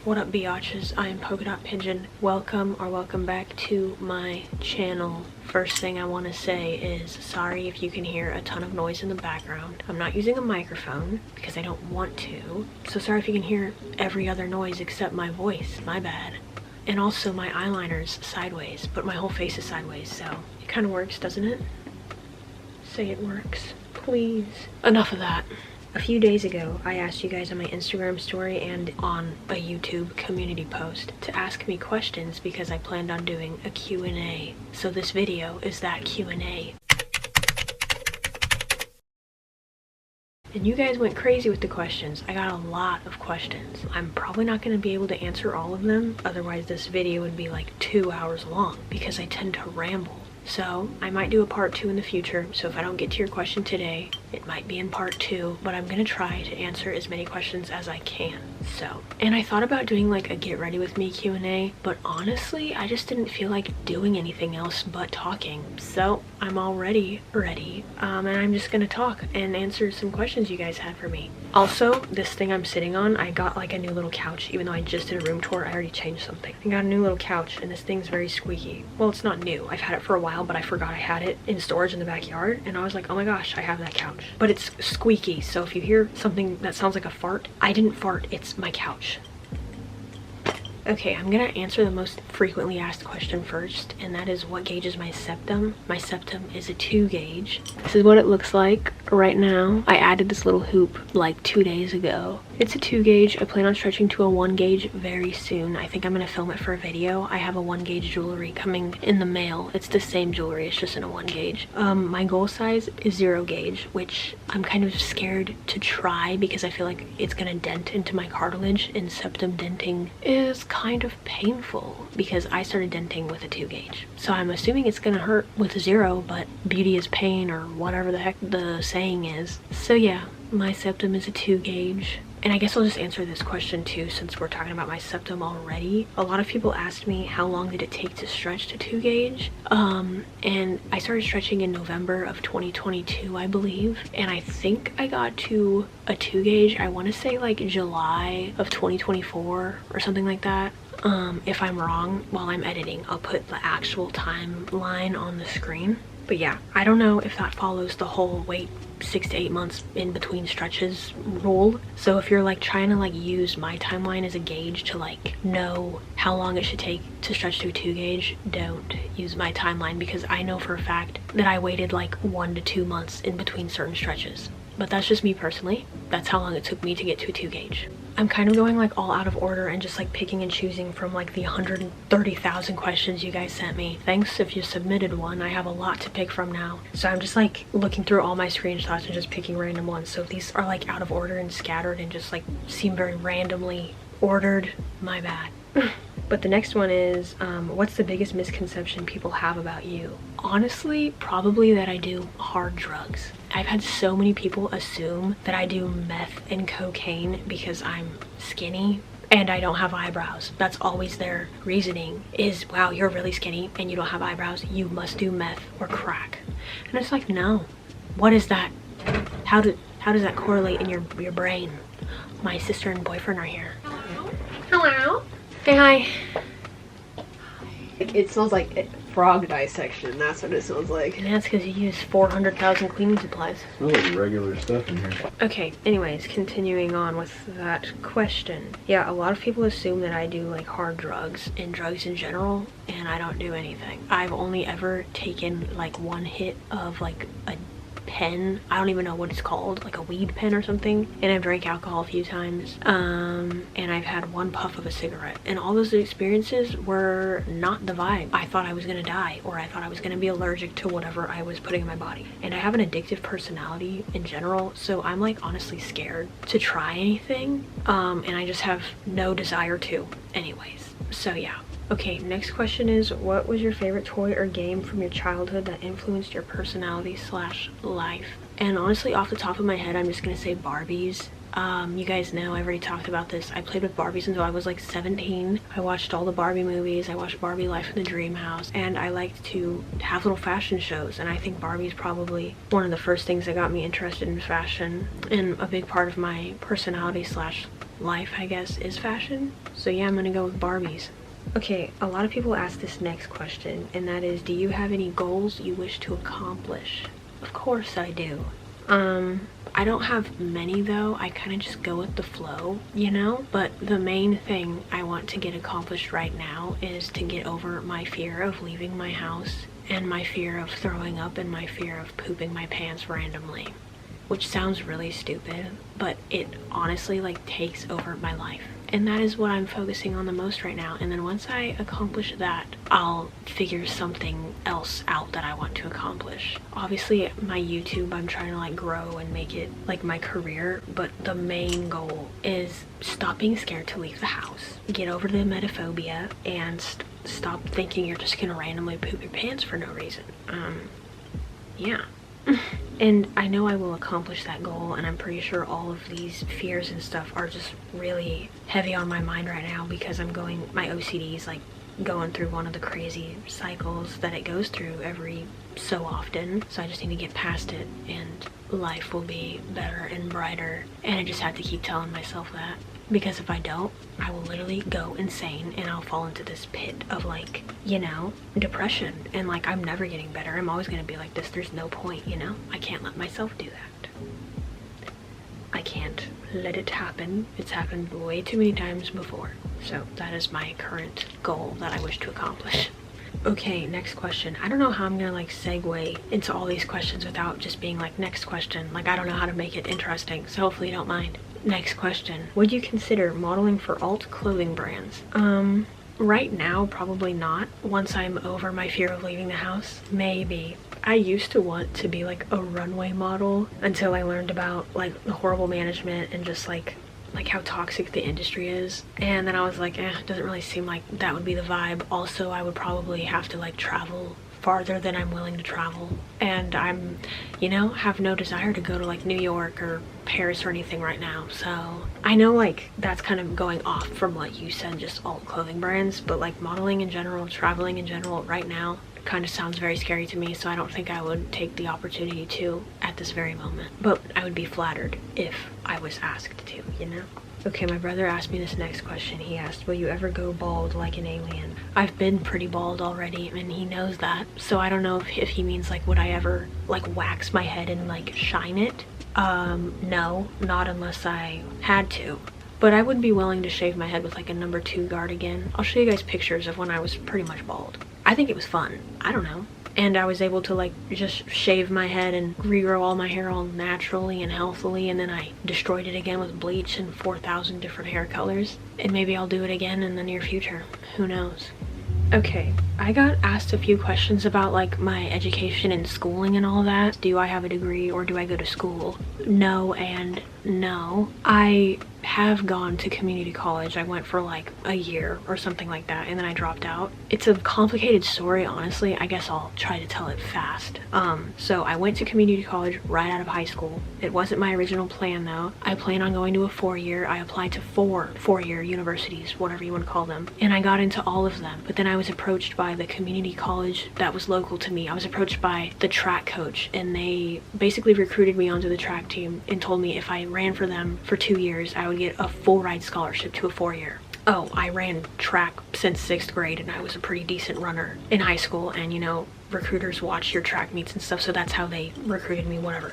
What up, biatches? I am Polka Dot Pigeon. Welcome back to my channel. First thing I want to say is sorry if you can hear a ton of noise in the background. I'm not using a microphone because I don't want to. So sorry if you can hear every other noise except my voice. My bad. And also my eyeliner's sideways, but my whole face is sideways, so it kind of works, doesn't it? Say it works, please. Enough of that. A few days ago, I asked you guys on my Instagram story and on a YouTube community post to ask me questions because I planned on doing a Q&A. So this video is that Q&A. And you guys went crazy with the questions. I got a lot of questions. I'm probably not going to be able to answer all of them, otherwise this video would be like 2 hours long because I tend to ramble. So I might do a part 2 in the future, so if I don't get to your question today, it might be in part 2, but I'm gonna try to answer as many questions as I can. So, and I thought about doing like a get ready with me Q&A, but honestly, I just didn't feel like doing anything else but talking. So I'm already ready, and I'm just gonna talk and answer some questions you guys had for me. Also, this thing I'm sitting on, I got like a new little couch. Even though I just did a room tour, I already changed something. I got a new little couch, and this thing's very squeaky. Well, it's not new. I've had it for a while, but I forgot I had it in storage in the backyard, and I was like, oh my gosh, I have that couch. But it's squeaky, so if you hear something that sounds like a fart, I didn't fart, it's my couch. Okay, I'm gonna answer the most frequently asked question first, and that is, what gauge is my septum? My septum is a 2 gauge. This is what it looks like right now. I added this little hoop like 2 days ago. It's a 2 gauge. I plan on stretching to a 1 gauge very soon. I think I'm gonna film it for a video. I have a 1 gauge jewelry coming in the mail. It's the same jewelry, it's just in a 1 gauge. My goal size is 0 gauge, which I'm kind of scared to try because I feel like it's gonna dent into my cartilage, and septum denting is kind of painful because I started denting with a 2 gauge. So I'm assuming it's gonna hurt with a 0, but beauty is pain, or whatever the heck the saying is. So yeah, my septum is a 2 gauge. And I guess I'll just answer this question too, since we're talking about my septum already. A lot of people asked me how long did it take to stretch to 2 gauge. And I started stretching in November of 2022, I believe. And I think I got to a 2 gauge, I want to say like July of 2024 or something like that. If I'm wrong, while I'm editing, I'll put the actual timeline on the screen. But yeah, I don't know if that follows the whole wait 6 to 8 months in between stretches rule. So if you're like trying to like use my timeline as a gauge to like know how long it should take to stretch to a 2 gauge, don't use my timeline, because I know for a fact that I waited like 1 to 2 months in between certain stretches. But that's just me personally. That's how long it took me to get to a 2 gauge. I'm kind of going like all out of order and just like picking and choosing from like the 130,000 questions you guys sent me. Thanks if you submitted one. I have a lot to pick from now. So I'm just like looking through all my screenshots and just picking random ones. So if these are like out of order and scattered and just like seem very randomly ordered, my bad. But the next one is, what's the biggest misconception people have about you? Honestly, probably that I do hard drugs. I've had so many people assume that I do meth and cocaine because I'm skinny and I don't have eyebrows. That's always their reasoning is, wow, you're really skinny and you don't have eyebrows, you must do meth or crack. And it's like, no. What is that? How does that correlate in your brain? My sister and boyfriend are here. Hello. Say hi. It smells like frog dissection. That's what it smells like. And that's because you use 400,000 cleaning supplies. Smells like regular stuff in here. Okay, anyways, continuing on with that question. Yeah, a lot of people assume that I do like hard drugs and drugs in general, and I don't do anything. I've only ever taken like 1 hit of like a pen. I don't even know what it's called, like a weed pen or something. And I've drank alcohol a few times, and I've had 1 puff of a cigarette, and all those experiences were not the vibe. I thought I was gonna die, or I thought I was gonna be allergic to whatever I was putting in my body. And I have an addictive personality in general, so I'm like honestly scared to try anything, and I just have no desire to anyways. So yeah. Okay, next question is, what was your favorite toy or game from your childhood that influenced your personality / life? And honestly, off the top of my head, I'm just gonna say Barbies. You guys know, I've already talked about this. I played with Barbies until I was like 17. I watched all the Barbie movies. I watched Barbie Life in the Dream House, and I liked to have little fashion shows. And I think Barbie is probably one of the first things that got me interested in fashion and a big part of my personality / life, I guess, is fashion. So yeah, I'm gonna go with Barbies. Okay, a lot of people ask this next question, and that is, do you have any goals you wish to accomplish? Of course I do. I don't have many though. I kind of just go with the flow, you know? But the main thing I want to get accomplished right now is to get over my fear of leaving my house, and my fear of throwing up, and my fear of pooping my pants randomly. Which sounds really stupid, but it honestly like takes over my life. And that is what I'm focusing on the most right now. And then once I accomplish that, I'll figure something else out that I want to accomplish. Obviously my YouTube, I'm trying to like grow and make it like my career, but the main goal is stop being scared to leave the house, get over the emetophobia, and stop thinking you're just gonna randomly poop your pants for no reason. Yeah. And I know I will accomplish that goal, and I'm pretty sure all of these fears and stuff are just really heavy on my mind right now because my OCD is like going through one of the crazy cycles that it goes through every so often. So I just need to get past it and life will be better and brighter. And I just have to keep telling myself that, because if I don't, I will literally go insane and I'll fall into this pit of like, you know, depression, and like I'm never getting better. I'm always gonna be like this. There's no point, you know? I can't let myself do that. I can't let it happen. It's happened way too many times before. So that is my current goal that I wish to accomplish. Okay, next question. I don't know how I'm gonna like segue into all these questions without just being like, next question. Like, I don't know how to make it interesting, so hopefully you don't mind. Next question. Would you consider modeling for alt clothing brands? Right now, probably not. Once I'm over my fear of leaving the house, maybe. I used to want to be like a runway model until I learned about like the horrible management and just like how toxic the industry is. And then I was like, it doesn't really seem like that would be the vibe. Also, I would probably have to like travel farther than I'm willing to travel, and I'm, you know, have no desire to go to like New York or Paris or anything right now. So I know like that's kind of going off from what you said, just alt clothing brands, but like modeling in general, traveling in general right now kind of sounds very scary to me, so I don't think I would take the opportunity to at this very moment. But I would be flattered if I was asked to, you know? Okay, my brother asked me this next question. He asked, will you ever go bald like an alien? I've been pretty bald already, and he knows that. So I don't know if he means like, would I ever like wax my head and like shine it? No, not unless I had to. But I would be willing to shave my head with like a number 2 guard again. I'll show you guys pictures of when I was pretty much bald. I think it was fun. I don't know. And I was able to like just shave my head and regrow all my hair all naturally and healthily, and then I destroyed it again with bleach and 4,000 different hair colors. And maybe I'll do it again in the near future. Who knows? Okay, I got asked a few questions about like my education and schooling and all that. Do I have a degree or do I go to school? No and no. I have gone to community college. I went for like a year or something like that, and then I dropped out. It's a complicated story, honestly. I guess I'll try to tell it fast. So I went to community college right out of high school. It wasn't my original plan though. I planned on going to a 4-year. I applied to 4 4-year universities, whatever you want to call them, and I got into all of them. But then I was approached by the community college that was local to me. I was approached by the track coach, and they basically recruited me onto the track team and told me if I ran for them for 2 years, I would get a full ride scholarship to a 4-year. Oh, I ran track since 6th grade, and I was a pretty decent runner in high school, and you know, recruiters watch your track meets and stuff, so that's how they recruited me, whatever.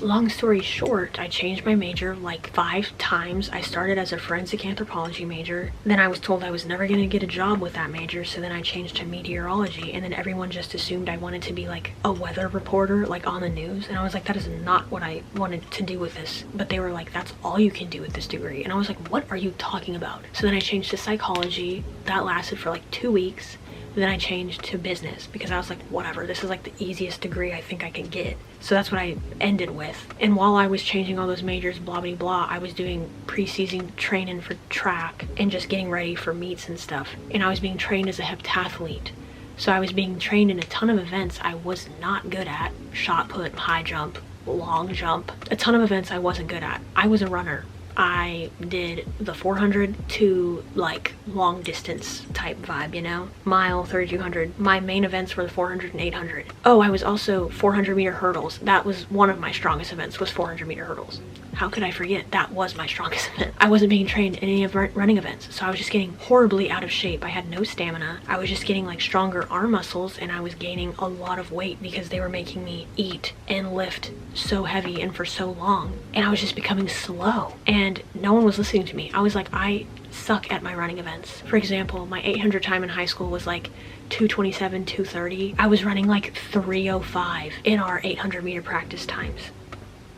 Long story short, I changed my major like 5 times. I started as a forensic anthropology major, then I was told I was never gonna get a job with that major, so then I changed to meteorology, and then everyone just assumed I wanted to be like a weather reporter, like on the news, and I was like, that is not what I wanted to do with this. But they were like, that's all you can do with this degree, and I was like, what are you talking about? So then I changed to psychology. That lasted for like 2 weeks. Then I changed to business because I was like, whatever, this is like the easiest degree I think I can get. So that's what I ended with. And while I was changing all those majors, blah blah blah, I was doing pre-season training for track and just getting ready for meets and stuff. And I was being trained as a heptathlete. So I was being trained in a ton of events I was not good at. Shot put, high jump, long jump. A ton of events I wasn't good at. I was a runner. I did the 400 to like long distance type vibe, you know, mile, 3200. My main events were the 400 and 800. Oh, I was also 400-meter hurdles. That was one of my strongest events, was 400-meter hurdles. How could I forget? That was my strongest event. I wasn't being trained in any of running events, so I was just getting horribly out of shape. I had no stamina. I was just getting like stronger arm muscles, and I was gaining a lot of weight because they were making me eat and lift so heavy and for so long. And I was just becoming slow, and no one was listening to me. I was like, I suck at my running events. For example, my 800 time in high school was like 227, 230. I was running like 305 in our 800-meter practice times.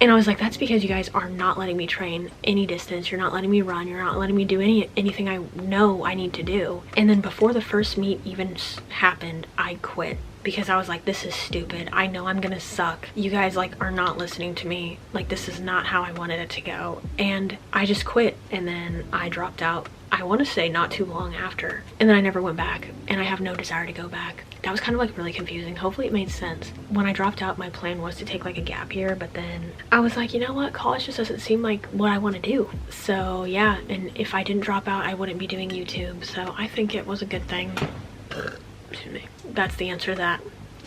And I was like, that's because you guys are not letting me train any distance. You're not letting me run. You're not letting me do anything I know I need to do. And then before the first meet even happened, I quit because I was like, this is stupid. I know I'm gonna suck. You guys like are not listening to me. Like, this is not how I wanted it to go. And I just quit, and then I dropped out. I want to say not too long after, and then I never went back, and I have no desire to go back. That was kind of like really confusing. Hopefully it made sense. When I dropped out, my plan was to take like a gap year, but then I was like, you know what, college just doesn't seem like what I want to do. So yeah, and if I didn't drop out, I wouldn't be doing YouTube, so I think it was a good thing. Excuse me. That's the answer to that.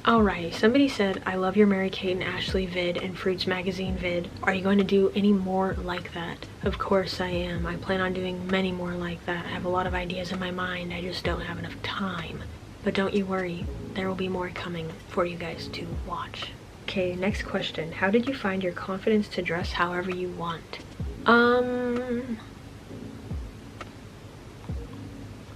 Alrighty, somebody said, I love your Mary-Kate and Ashley vid and Fruits Magazine vid. Are you going to do any more like that? Of course I am. I plan on doing many more like that. I have a lot of ideas in my mind. I just don't have enough time. But don't you worry, there will be more coming for you guys to watch. Okay, next question. How did you find your confidence to dress however you want?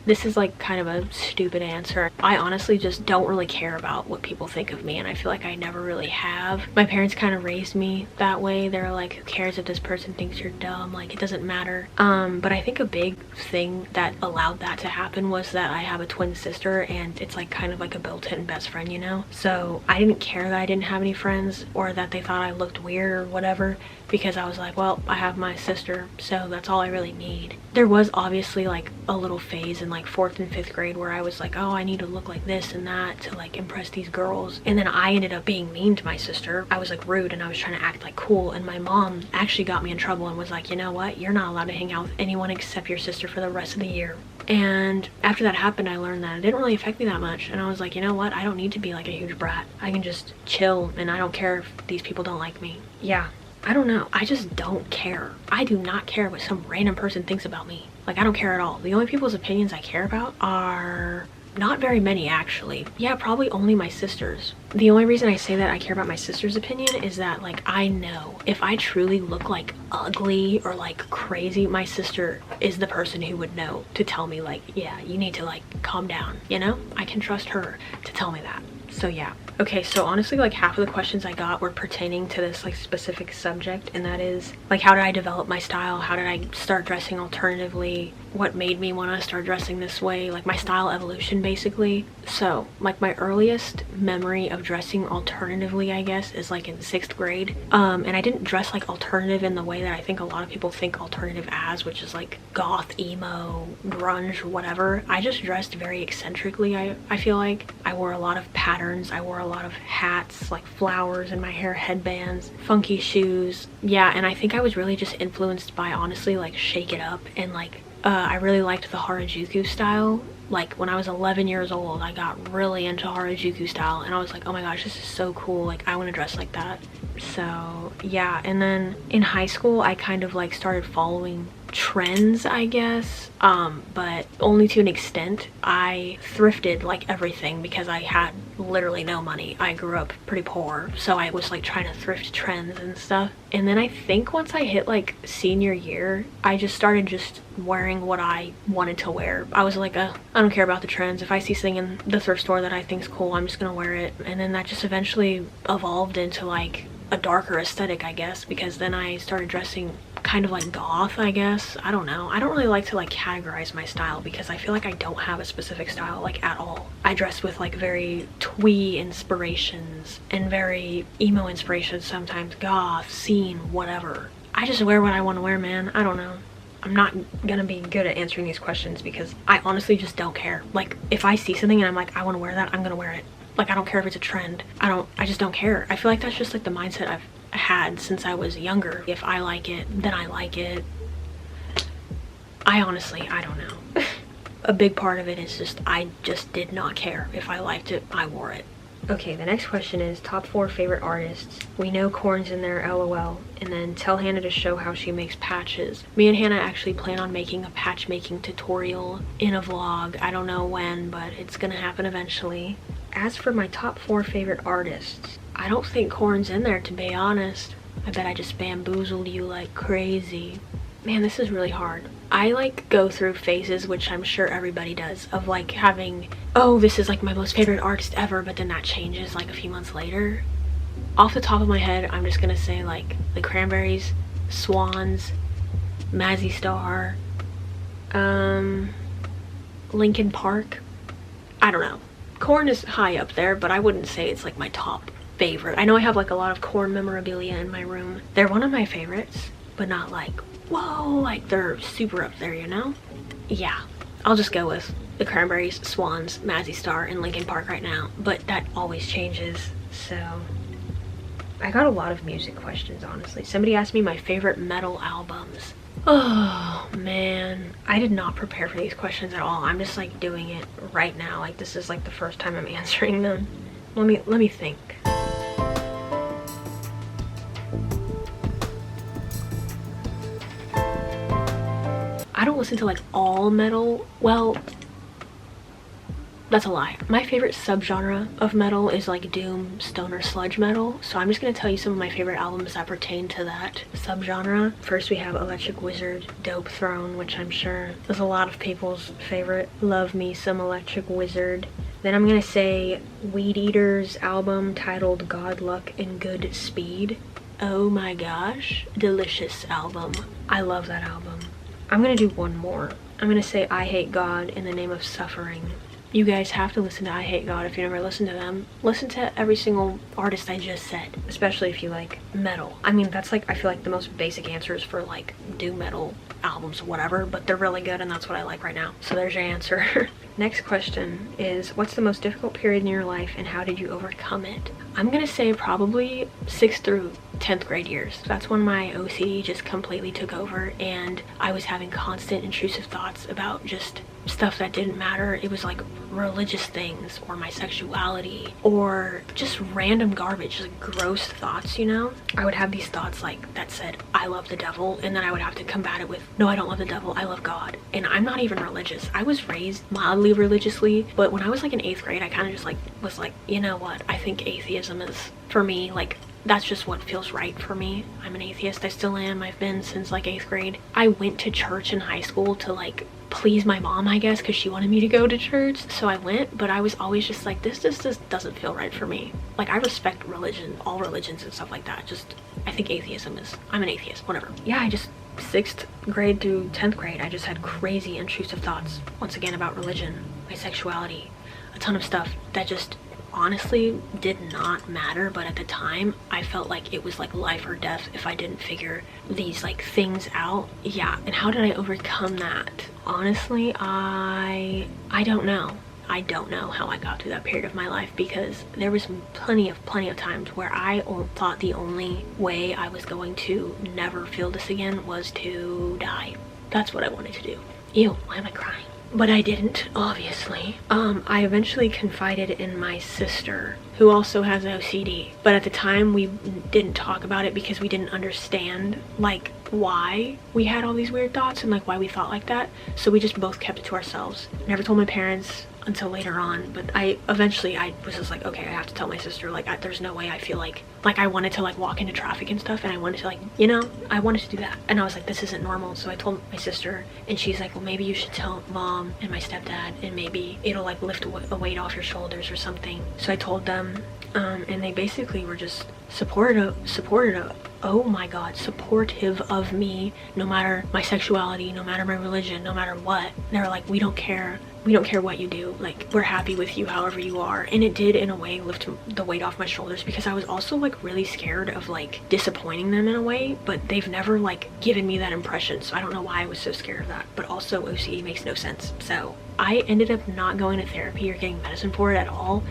This is like kind of a stupid answer. I honestly just don't really care about what people think of me, and I feel like I never really have. My parents kind of raised me that way. They're like, who cares if this person thinks you're dumb? Like, it doesn't matter. But I think a big thing that allowed that to happen was that I have a twin sister, and it's like kind of like a built-in best friend, you know? So I didn't care that I didn't have any friends or that they thought I looked weird or whatever, because I was like, well, I have my sister, so that's all I really need. There was obviously like a little phase in like 4th and 5th grade where I was like, oh, I need to look like this and that to like impress these girls. And then I ended up being mean to my sister. I was like rude, and I was trying to act like cool, and my mom actually got me in trouble and was like, you know what, you're not allowed to hang out with anyone except your sister for the rest of the year. And after that happened, I learned that it didn't really affect me that much, and I was like, you know what, I don't need to be like a huge brat. I can just chill, and I don't care if these people don't like me. Yeah, I don't know. I just don't care. I do not care what some random person thinks about me. Like, I don't care at all. The only people's opinions I care about are not very many, actually. Yeah, probably only my sister's. The only reason I say that I care about my sister's opinion is that, like, I know if I truly look like ugly or like crazy, my sister is the person who would know to tell me like, yeah, you need to like calm down, you know? I can trust her to tell me that. So yeah. Okay, so honestly, like half of the questions I got were pertaining to this like specific subject, and that is like, how did I develop my style? How did I start dressing alternatively? What made me want to start dressing this way? Like my style evolution, basically. So like my earliest memory of dressing alternatively, I guess, is like in 6th grade. And I didn't dress like alternative in the way that I think a lot of people think alternative as, which is like goth, emo, grunge, whatever. I just dressed very eccentrically. I feel like I wore a lot of patterns. I wore a lot of hats, like flowers in my hair, headbands, funky shoes. Yeah, and I think I was really just influenced by, honestly, like Shake It Up, and like I really liked the Harajuku style. Like when I was 11 years old, I got really into Harajuku style, and I was like, oh my gosh, this is so cool. Like, I want to dress like that. So yeah, and then in high school, I kind of like started following trends, I guess, but only to an extent. I thrifted like everything because I had literally no money. I grew up pretty poor, so I was like trying to thrift trends and stuff. And then I think once I hit like senior year, I just started just wearing what I wanted to wear. I was like, I don't care about the trends. If I see something in the thrift store that I think's cool, I'm just gonna wear it. And then that just eventually evolved into like a darker aesthetic, I guess, because then I started dressing kind of like goth, I guess. I don't know. I don't really like to like categorize my style because I feel like I don't have a specific style like at all. I dress with like very twee inspirations and very emo inspirations, sometimes goth, scene, whatever. I just wear what I want to wear, man. I don't know. I'm not gonna be good at answering these questions because I honestly just don't care. Like, if I see something and I'm like, I want to wear that, I'm gonna wear it. Like, I don't care if it's a trend. I just don't care. I feel like that's just like the mindset I've had since I was younger. If I like it, then I like it. I don't know. A big part of it is just, I just did not care. If I liked it, I wore it. Okay, the next question is top 4 favorite artists. We know Korn's in there, LOL. And then tell Hannah to show how she makes patches. Me and Hannah actually plan on making a patch making tutorial in a vlog. I don't know when, but it's gonna happen eventually. As for my top 4 favorite artists, I don't think Korn's in there, to be honest. I bet I just bamboozled you like crazy. Man, this is really hard. I like go through phases, which I'm sure everybody does, of like having, oh, this is like my most favorite artist ever, but then that changes like a few months later. Off the top of my head, I'm just gonna say like the Cranberries, Swans, Mazzy Star, Linkin Park. I don't know. Korn is high up there, but I wouldn't say it's like my top favorite. I know I have like a lot of Korn memorabilia in my room. They're one of my favorites, but not like, whoa, like they're super up there, you know? Yeah, I'll just go with the Cranberries, Swans, Mazzy Star, and Linkin Park right now, but that always changes. So I got a lot of music questions, honestly. Somebody asked me my favorite metal albums. Oh man, I did not prepare for these questions at all. I'm just like doing it right now. Like this is like the first time I'm answering them. Let me think. I don't listen to like all metal. Well, that's a lie. My favorite subgenre of metal is like doom, stoner, sludge metal. So I'm just gonna tell you some of my favorite albums that pertain to that subgenre. First we have Electric Wizard, Dope Throne, which I'm sure is a lot of people's favorite. Love me some Electric Wizard. Then I'm gonna say Weed Eater's album titled God, Luck, and Good Speed. Oh my gosh, delicious album. I love that album. I'm gonna do one more. I'm gonna say I Hate God in the Name of Suffering. You guys have to listen to I Hate God if you never listened to them. Listen to every single artist I just said, especially if you like metal. I mean, that's like, I feel like the most basic answers for like doom metal albums or whatever, but they're really good and that's what I like right now. So there's your answer. Next question is, what's the most difficult period in your life and how did you overcome it? I'm gonna say probably 6th through 10th grade years. That's when my OCD just completely took over and I was having constant intrusive thoughts about just stuff that didn't matter. It was like religious things or my sexuality or just random garbage, like gross thoughts, you know? I would have these thoughts like that said, I love the devil, and then I would have to combat it with, no, I don't love the devil, I love God. And I'm not even religious. I was raised mildly religiously, but when I was like in 8th grade, I kind of just like was like, you know what? I think atheism is, for me, like that's just what feels right for me. I'm an atheist. I still am. I've been since like 8th grade. I went to church in high school to like please my mom, I guess, because she wanted me to go to church. So I went, but I was always just like, this just doesn't feel right for me. Like I respect religion, all religions and stuff like that. Just, I think atheism is, I'm an atheist, whatever. Yeah, I just, 6th grade through 10th grade, I just had crazy intrusive thoughts, once again, about religion, my sexuality, a ton of stuff that just honestly did not matter, but at the time I felt like it was like life or death if I didn't figure these like things out. Yeah, and how did I overcome that? Honestly, I don't know. I don't know how I got through that period of my life, because there was plenty of times where I thought the only way I was going to never feel this again was to die. That's what I wanted to do. Ew, why am I crying? But I didn't, obviously. I eventually confided in my sister, who also has OCD. But at the time, we didn't talk about it because we didn't understand, like, why we had all these weird thoughts and, like, why we thought like that. So we just both kept it to ourselves. Never told my parents until later on. But I was just like, okay, I have to tell my sister. Like, there's no way I feel like I wanted to, like, walk into traffic and stuff. And I wanted to, like, you know, I wanted to do that. And I was like, this isn't normal. So I told my sister, and she's like, well, maybe you should tell mom and my stepdad, and maybe it'll, like, lift a weight off your shoulders or something. So I told them, and they basically were just supportive, oh my god, supportive of me, no matter my sexuality, no matter my religion, no matter what. They were like, we don't care what you do, like, we're happy with you however you are. And it did, in a way, lift the weight off my shoulders, because I was also, like, really scared of, like, disappointing them in a way, but they've never, like, given me that impression, so I don't know why I was so scared of that. But also, OCD makes no sense. So I ended up not going to therapy or getting medicine for it at all.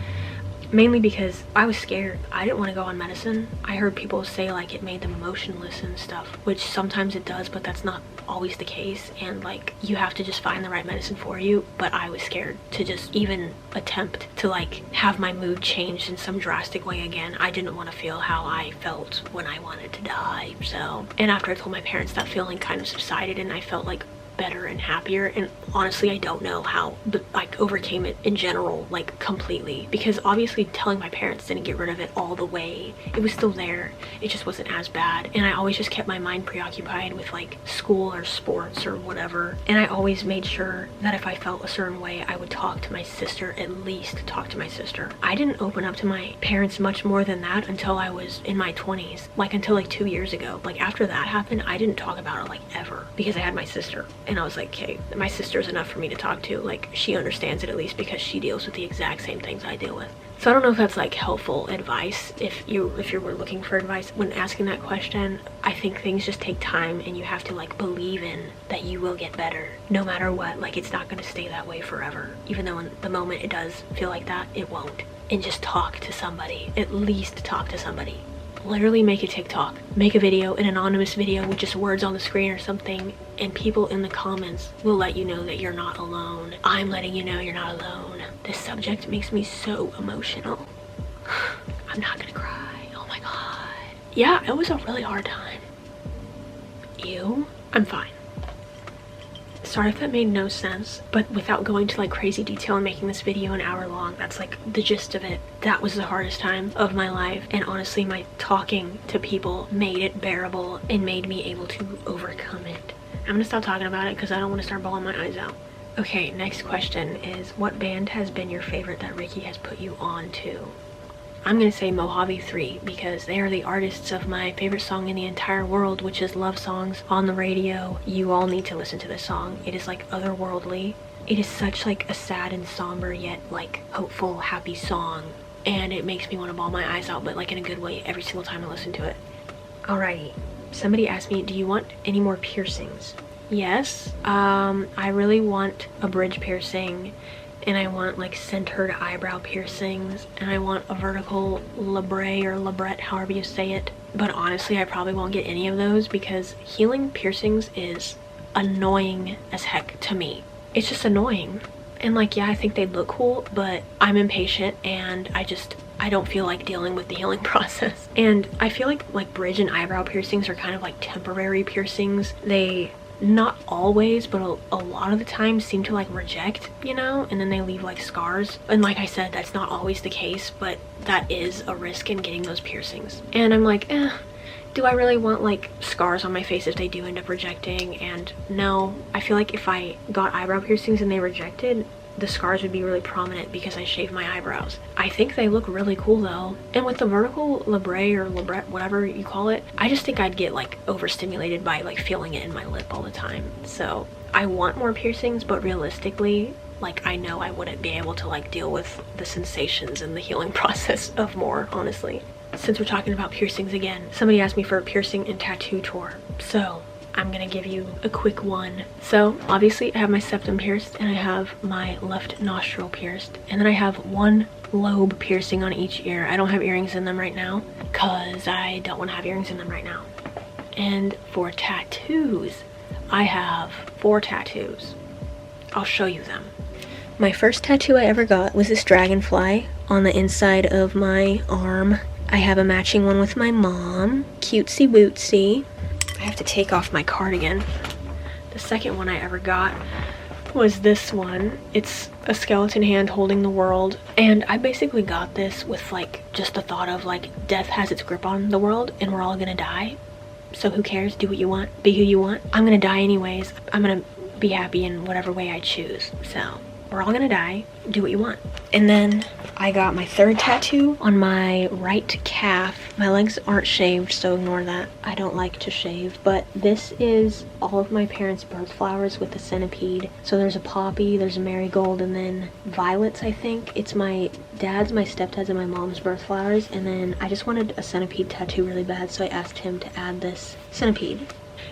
mainly because I was scared. I didn't want to go on medicine. I heard people say like it made them emotionless and stuff, which sometimes it does, but that's not always the case, and like you have to just find the right medicine for you. But I was scared to just even attempt to like have my mood changed in some drastic way again. I didn't want to feel how I felt when I wanted to die. So, and after I told my parents, that feeling kind of subsided and I felt like better and happier. And honestly, I don't know how, but like overcame it in general, like completely, because obviously telling my parents didn't get rid of it all the way. It was still there, it just wasn't as bad. And I always just kept my mind preoccupied with like school or sports or whatever, and I always made sure that if I felt a certain way, I would talk to my sister, at least talk to my sister. I didn't open up to my parents much more than that until I was in my 20s, like until like 2 years ago. Like after that happened, I didn't talk about it like ever, because I had my sister. And I was like, okay, my sister's enough for me to talk to. Like, she understands it, at least, because she deals with the exact same things I deal with. So I don't know if that's like helpful advice. If you were looking for advice when asking that question, I think things just take time, and you have to like believe in that you will get better no matter what. Like, it's not going to stay that way forever. Even though in the moment it does feel like that, it won't. And just talk to somebody. At least talk to somebody. Literally make a TikTok, make a video, an anonymous video with just words on the screen or something, and people in the comments will let you know that you're not alone. I'm letting you know you're not alone. This subject makes me so emotional. I'm not gonna cry. Oh my god. Yeah, it was a really hard time. Ew. I'm fine. Sorry if that made no sense, but without going to like crazy detail and making this video an hour long, that's like the gist of it. That was the hardest time of my life, and honestly my talking to people made it bearable and made me able to overcome it. I'm gonna stop talking about it because I don't want to start bawling my eyes out. Okay, next question is, what band has been your favorite that Ricky has put you on to? I'm gonna say Mojave 3, because they are the artists of my favorite song in the entire world, which is Love Songs on the Radio. You all need to listen to this song. It is like otherworldly. It is such like a sad and somber yet like hopeful, happy song, and it makes me want to bawl my eyes out, but like in a good way, every single time I listen to it. Alrighty, somebody asked me, do you want any more piercings? Yes. I really want a bridge piercing, and I want like centered eyebrow piercings, and I want a vertical labrae or labret, however you say it. But honestly, I probably won't get any of those because healing piercings is annoying as heck to me. It's just annoying. And like, yeah, I think they'd look cool, but I'm impatient and I don't feel like dealing with the healing process. And I feel like bridge and eyebrow piercings are kind of like temporary piercings. They, not always, but a lot of the time seem to like reject, you know, and then they leave like scars. And like I said, that's not always the case, but that is a risk in getting those piercings. And I'm like, do I really want like scars on my face if they do end up rejecting? And no, I feel like if I got eyebrow piercings and they rejected, the scars would be really prominent because I shave my eyebrows. I think they look really cool though. And with the vertical labrae or labret, whatever you call it, I just think I'd get like overstimulated by like feeling it in my lip all the time. So I want more piercings, but realistically, like I know I wouldn't be able to like deal with the sensations and the healing process of more, honestly. Since we're talking about piercings again, somebody asked me for a piercing and tattoo tour. So I'm gonna give you a quick one. So obviously I have my septum pierced, and I have my left nostril pierced, and then I have one lobe piercing on each ear. I don't have earrings in them right now because I don't want to have earrings in them right now. And for tattoos, I have 4 tattoos. I'll show you them. My first tattoo I ever got was this dragonfly on the inside of my arm. I have a matching one with my mom. Cutesy bootsy. I have to take off my cardigan. The second one I ever got was this one. It's a skeleton hand holding the world, and I basically got this with like just the thought of like death has its grip on the world and we're all gonna die, so who cares? Do what you want, be who you want. I'm gonna die anyways. I'm gonna be happy in whatever way I choose, so we're all gonna die, do what you want. And then I got my third tattoo on my right calf. My legs aren't shaved, so ignore that. I don't like to shave, but this is all of my parents' birth flowers with the centipede. So there's a poppy, there's a marigold, and then violets, I think. It's my dad's, my stepdad's, and my mom's birth flowers. And then I just wanted a centipede tattoo really bad, so I asked him to add this centipede.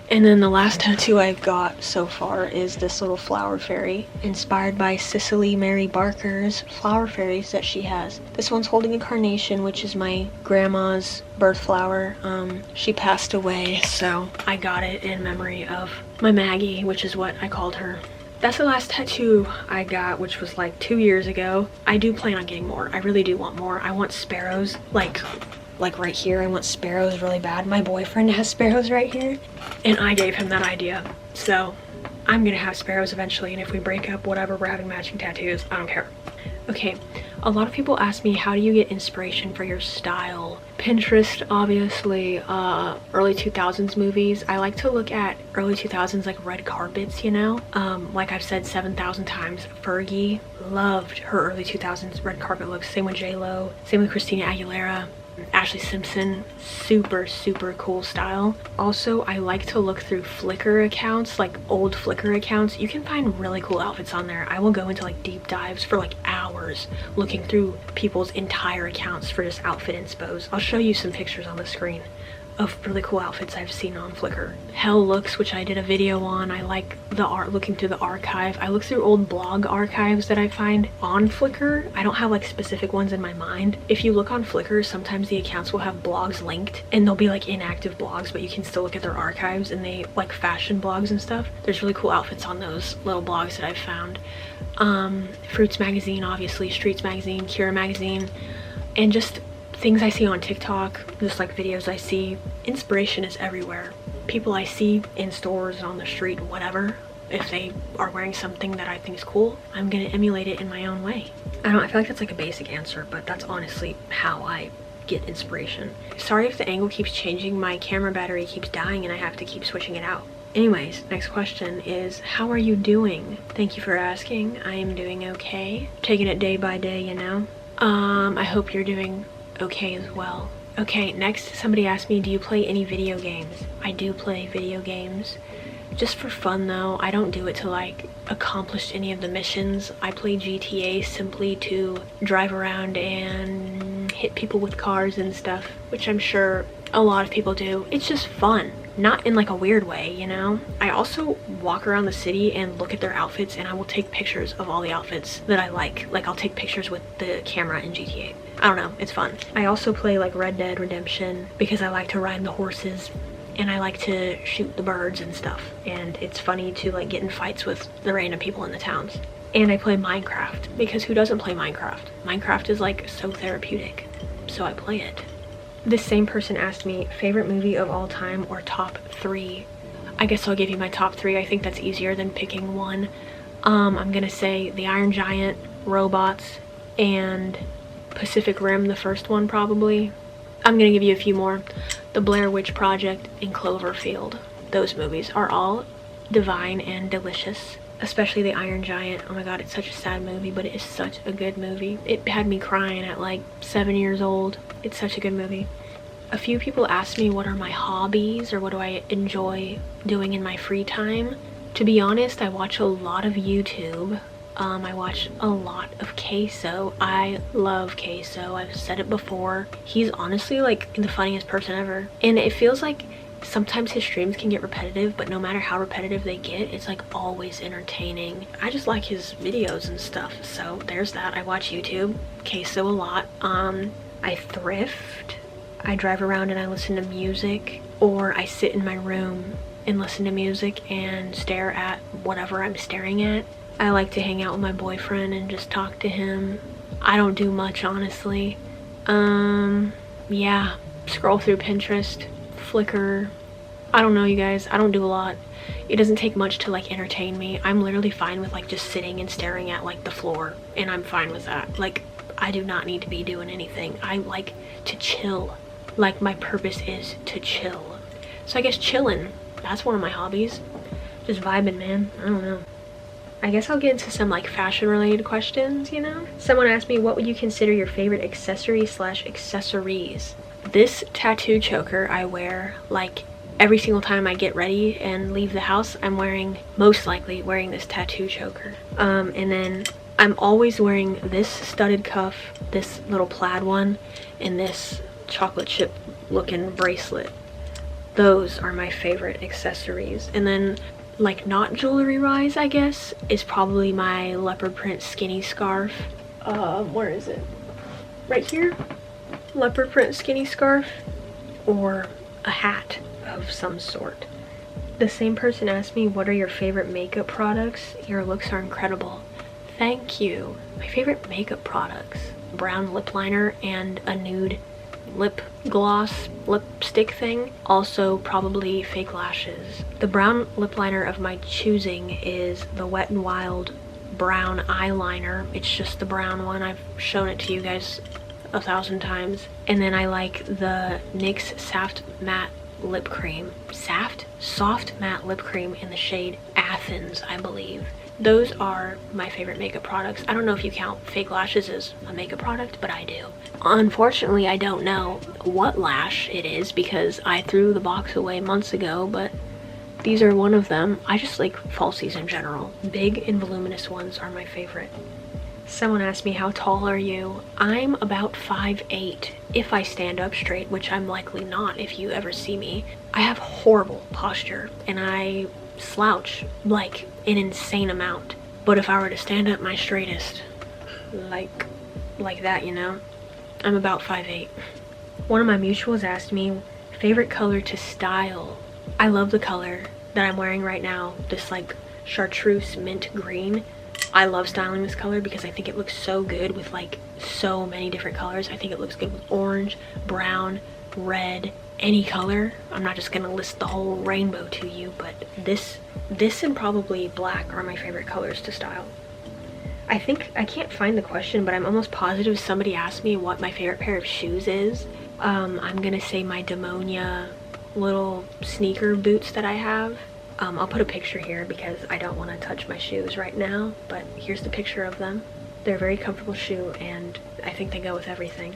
And then the last tattoo I've got so far is this little flower fairy inspired by Cicely Mary Barker's flower fairies that she has. This one's holding a carnation, which is my grandma's birth flower. She passed away, so I got it in memory of my Maggie, which is what I called her. That's the last tattoo I got, which was like 2 years ago. I do plan on getting more. I really do want more. I want sparrows, like right here. I want sparrows really bad. My boyfriend has sparrows right here, and I gave him that idea. So I'm gonna have sparrows eventually, and if we break up, whatever, we're having matching tattoos. I don't care. Okay, a lot of people ask me, how do you get inspiration for your style? Pinterest, obviously. Early 2000s movies. I like to look at early 2000s like red carpets, you know? Like I've said 7,000 times, Fergie loved her early 2000s red carpet looks. Same with J-Lo, same with Christina Aguilera. Ashley Simpson, super cool style. Also, I like to look through Flickr accounts, like old Flickr accounts. You can find really cool outfits on there. I will go into like deep dives for like hours looking through people's entire accounts for just outfit inspos. I'll show you some pictures on the screen of really cool outfits I've seen on Flickr. Hell Looks, which I did a video on. I like the art, looking through the archive. I look through old blog archives that I find on Flickr. I don't have like specific ones in my mind. If you look on Flickr, sometimes the accounts will have blogs linked and they'll be like inactive blogs, but you can still look at their archives, and they like fashion blogs and stuff. There's really cool outfits on those little blogs that I've found. Fruits Magazine, obviously, Streets Magazine, Kira Magazine, and just things I see on TikTok, just like videos I see. Inspiration is everywhere. People I see in stores, on the street, whatever, if they are wearing something that I think is cool, I'm gonna emulate it in my own way. I feel like that's like a basic answer, but that's honestly how I get inspiration. Sorry if the angle keeps changing. My camera battery keeps dying and I have to keep switching it out. Anyways, next question is, how are you doing? Thank you for asking. I am doing okay. Taking it day by day, you know? I hope you're doing okay as well. Okay, next, somebody asked me, do you play any video games? I do play video games. Just for fun though. I don't do it to like accomplish any of the missions. I play GTA simply to drive around and hit people with cars and stuff, which I'm sure a lot of people do. It's just fun. Not in like a weird way, you know? I also walk around the city and look at their outfits, and I will take pictures of all the outfits that I like. Like I'll take pictures with the camera in GTA. I don't know, it's fun. I also play like Red Dead Redemption because I like to ride the horses and I like to shoot the birds and stuff. And it's funny to like get in fights with the random people in the towns. And I play Minecraft because who doesn't play Minecraft? Minecraft is like so therapeutic, so I play it. This same person asked me, favorite movie of all time or top 3. I guess I'll give you my top 3. I think that's easier than picking one. I'm gonna say The Iron Giant, Robots, and Pacific Rim, the first one probably. I'm gonna give you a few more. The Blair Witch Project and Cloverfield. Those movies are all divine and delicious. Especially The Iron Giant. Oh my god, it's such a sad movie, but it is such a good movie. It had me crying at like 7 years old. It's such a good movie. A few people ask me what are my hobbies or what do I enjoy doing in my free time. To be honest, I watch a lot of YouTube. I watch a lot of Queso. I love Queso. I've said it before. He's honestly like the funniest person ever. And it feels like sometimes his streams can get repetitive, but no matter how repetitive they get, it's like always entertaining. I just like his videos and stuff. So there's that. I watch YouTube, Queso a lot. I thrift. I drive around and I listen to music, or I sit in my room and listen to music and stare at whatever I'm staring at. I like to hang out with my boyfriend and just talk to him. I don't do much, honestly. Yeah, scroll through Pinterest, Flickr. I don't know, you guys. I don't do a lot. It doesn't take much to like entertain me. I'm literally fine with like just sitting and staring at like the floor, and I'm fine with that. Like, I do not need to be doing anything. I like to chill. Like, my purpose is to chill. So I guess chilling, that's one of my hobbies. Just vibing, man. I don't know. I guess I'll get into some like fashion related questions, you know? Someone asked me, what would you consider your favorite accessory / accessories? This tattoo choker I wear like every single time I get ready and leave the house. I'm most likely wearing this tattoo choker. And then I'm always wearing this studded cuff, this little plaid one, and this chocolate chip looking bracelet. Those are my favorite accessories. And then, like, not jewelry wise, I guess, is probably my leopard print skinny scarf. Where is it? Right here? Leopard print skinny scarf, or a hat of some sort. The same person asked me, what are your favorite makeup products? Your looks are incredible. Thank you. My favorite makeup products: brown lip liner and a nude lip gloss lipstick thing. Also probably fake lashes. The brown lip liner of my choosing is the Wet n Wild brown eyeliner. It's just the brown one. I've shown it to you guys 1,000 times. And then I like the NYX Soft Matte Lip Cream. Soft Matte Lip Cream in the shade Athens, I believe. Those are my favorite makeup products. I don't know if you count fake lashes as a makeup product, but I do. Unfortunately, I don't know what lash it is because I threw the box away months ago, but these are one of them. I just like falsies in general. Big and voluminous ones are my favorite. Someone asked me, how tall are you? I'm about 5'8", if I stand up straight, which I'm likely not if you ever see me. I have horrible posture and I slouch like an insane amount. But if I were to stand up my straightest, like that, you know, I'm about 5'8". One of my mutuals asked me, favorite color to style. I love the color that I'm wearing right now, this like chartreuse mint green. I love styling this color because I think it looks so good with like so many different colors. I think it looks good with orange, brown, red, any color. I'm not just gonna list the whole rainbow to you, but this and probably black are my favorite colors to style. I think, I can't find the question, but I'm almost positive somebody asked me what my favorite pair of shoes is. I'm gonna say my Demonia little sneaker boots that I have. I'll put a picture here because I don't want to touch my shoes right now, but here's the picture of them. They're a very comfortable shoe and I think they go with everything.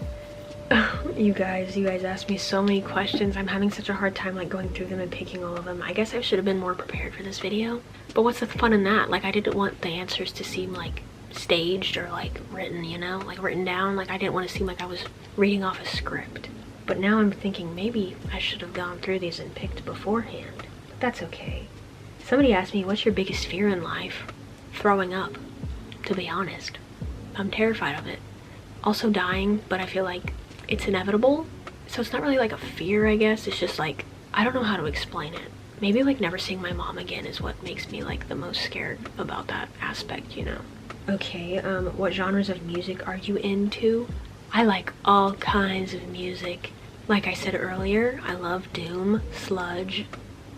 You guys asked me so many questions. I'm having such a hard time like going through them and picking all of them. I guess I should have been more prepared for this video, but what's the fun in that? Like, I didn't want the answers to seem like staged or like written, you know, like written down. Like, I didn't want to seem like I was reading off a script. But now I'm thinking maybe I should have gone through these and picked beforehand. But that's okay. Somebody asked me, what's your biggest fear in life? Throwing up, to be honest. I'm terrified of it. Also dying, but I feel like it's inevitable. So it's not really like a fear, I guess. It's just like, I don't know how to explain it. Maybe like never seeing my mom again is what makes me like the most scared about that aspect, you know? Okay, what genres of music are you into? I like all kinds of music. Like I said earlier, I love doom, sludge,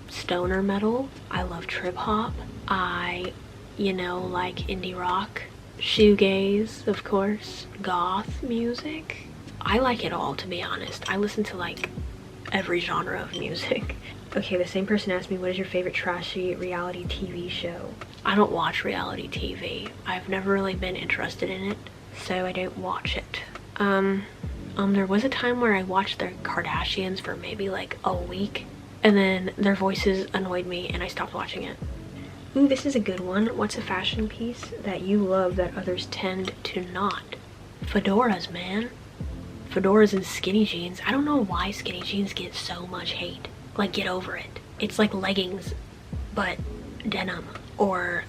stoner metal. I love trip hop. I, you know, like indie rock, shoegaze, of course, goth music. I like it all, to be honest. I listen to like every genre of music. Okay, the same person asked me, what is your favorite trashy reality TV show? I don't watch reality TV. I've never really been interested in it, so I don't watch it. There was a time where I watched the Kardashians for maybe like a week, and then their voices annoyed me and I stopped watching it. Ooh, this is a good one. What's a fashion piece that you love that others tend to not? Fedoras, man. Fedoras and skinny jeans. I don't know why skinny jeans get so much hate. Like, get over it. It's like leggings, but denim or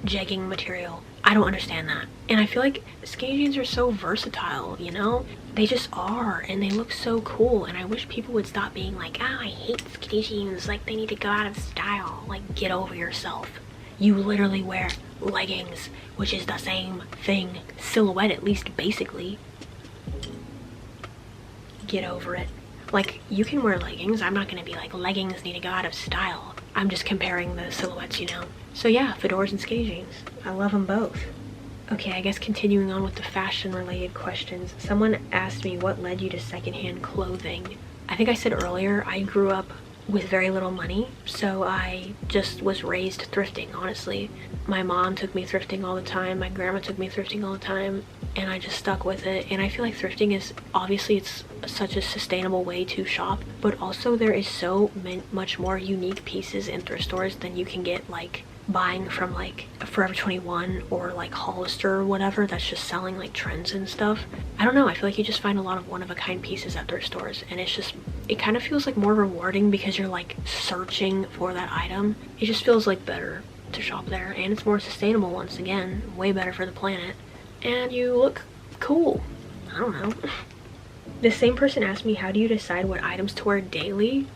jegging material. I don't understand that. And I feel like skinny jeans are so versatile, you know? They just are, and they look so cool, and I wish people would stop being like, oh, I hate skinny jeans, like they need to go out of style. Like, get over yourself. You literally wear leggings, which is the same thing, silhouette at least basically. Get over it. Like, you can wear leggings. I'm not gonna be like, leggings need to go out of style. I'm just comparing the silhouettes, you know? So yeah, fedoras and skinny jeans. I love them both. Okay, I guess continuing on with the fashion related questions. Someone asked me what led you to secondhand clothing. I think I said earlier, I grew up with very little money, so I just was raised thrifting, honestly. My mom took me thrifting all the time, my grandma took me thrifting all the time, and I just stuck with it. And I feel like thrifting is, obviously it's such a sustainable way to shop, but also there is so much more unique pieces in thrift stores than you can get like buying from like Forever 21 or like Hollister or whatever that's just selling like trends and stuff. I don't know, I feel like you just find a lot of one-of-a-kind pieces at thrift stores, and it's just it kind of feels like more rewarding because you're like searching for that item. It just feels like better to shop there, and it's more sustainable once again, way better for the planet, and you look cool. I don't know. The same person asked me, how do you decide what items to wear daily?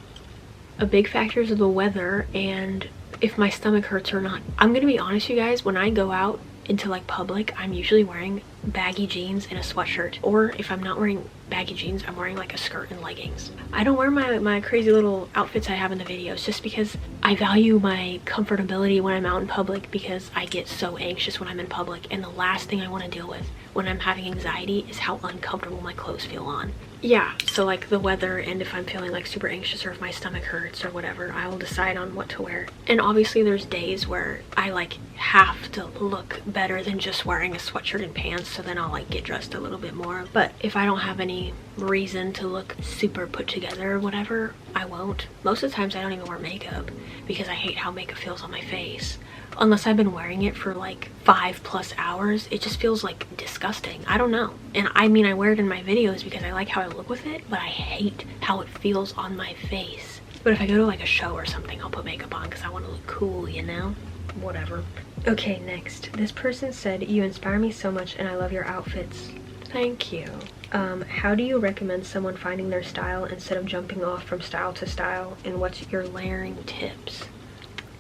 A big factor is the weather and if my stomach hurts or not. I'm gonna be honest, you guys, when I go out into like public, I'm usually wearing baggy jeans and a sweatshirt, or if I'm not wearing baggy jeans, I'm wearing like a skirt and leggings. I don't wear my crazy little outfits I have in the videos just because I value my comfortability when I'm out in public, because I get so anxious when I'm in public, and the last thing I want to deal with when I'm having anxiety is how uncomfortable my clothes feel on. Yeah, so like the weather, and if I'm feeling like super anxious or if my stomach hurts or whatever, I will decide on what to wear. And obviously there's days where I like have to look better than just wearing a sweatshirt and pants, so then I'll like get dressed a little bit more. But if I don't have any reason to look super put together or whatever, I won't. Most of the times I don't even wear makeup because I hate how makeup feels on my face. Unless I've been wearing it for like 5+ hours, it just feels like disgusting. I don't know. And I mean, I wear it in my videos because I like how I look with it, but I hate how it feels on my face. But if I go to like a show or something, I'll put makeup on because I want to look cool, you know? Whatever. Okay, next. This person said, you inspire me so much and I love your outfits. Thank you. How do you recommend someone finding their style instead of jumping off from style to style? And what's your layering tips?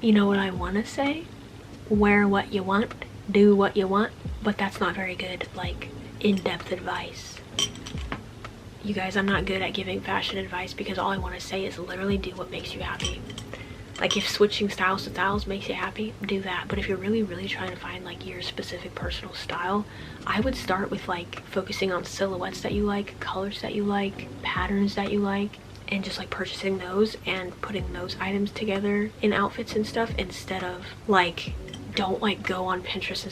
You know what I want to say? Wear what you want, do what you want, but that's not very good, like, in-depth advice. You guys, I'm not good at giving fashion advice because all I want to say is literally do what makes you happy. Like, if switching styles to styles makes you happy, do that. But if you're really trying to find like your specific personal style, I would start with like focusing on silhouettes that you like, colors that you like, patterns that you like, and just like purchasing those and putting those items together in outfits and stuff, instead of like, don't like go on Pinterest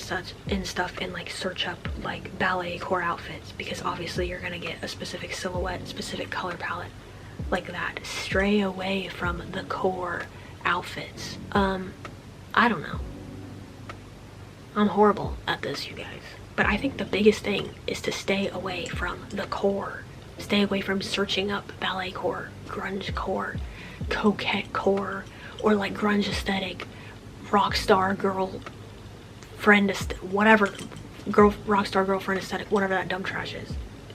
and stuff and like search up like ballet core outfits, because obviously you're gonna get a specific silhouette, specific color palette like that. Stray away from the core outfits. I don't know. I'm horrible at this, you guys. But I think the biggest thing is to stay away from the core. Stay away from searching up ballet core, grunge core, coquette core, or like grunge aesthetic, rock star girlfriend, whatever, rock star girlfriend aesthetic, whatever that dumb trash is.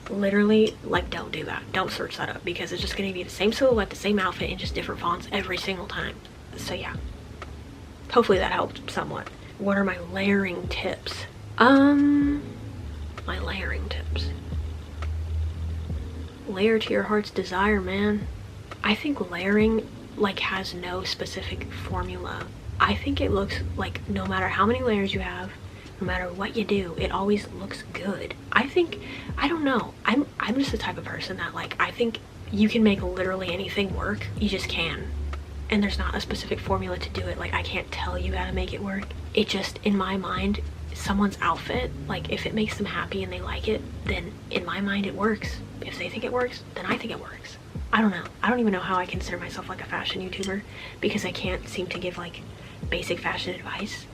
Literally, like, don't do that. Don't search that up because it's just going to be the same silhouette, the same outfit, in just different fonts every single time. So yeah, hopefully that helped somewhat. What are my layering tips? My layering tips. Layer to your heart's desire, man. I think layering like has no specific formula. I think it looks like no matter how many layers you have, no matter what you do, it always looks good. I think, I don't know, I'm just the type of person that like, I think you can make literally anything work. You just can. And there's not a specific formula to do it. Like, I can't tell you how to make it work. It just, in my mind, someone's outfit, like if it makes them happy and they like it, then in my mind it works. If they think it works, then I think it works. I don't know. I don't even know how I consider myself like a fashion YouTuber, because I can't seem to give like basic fashion advice.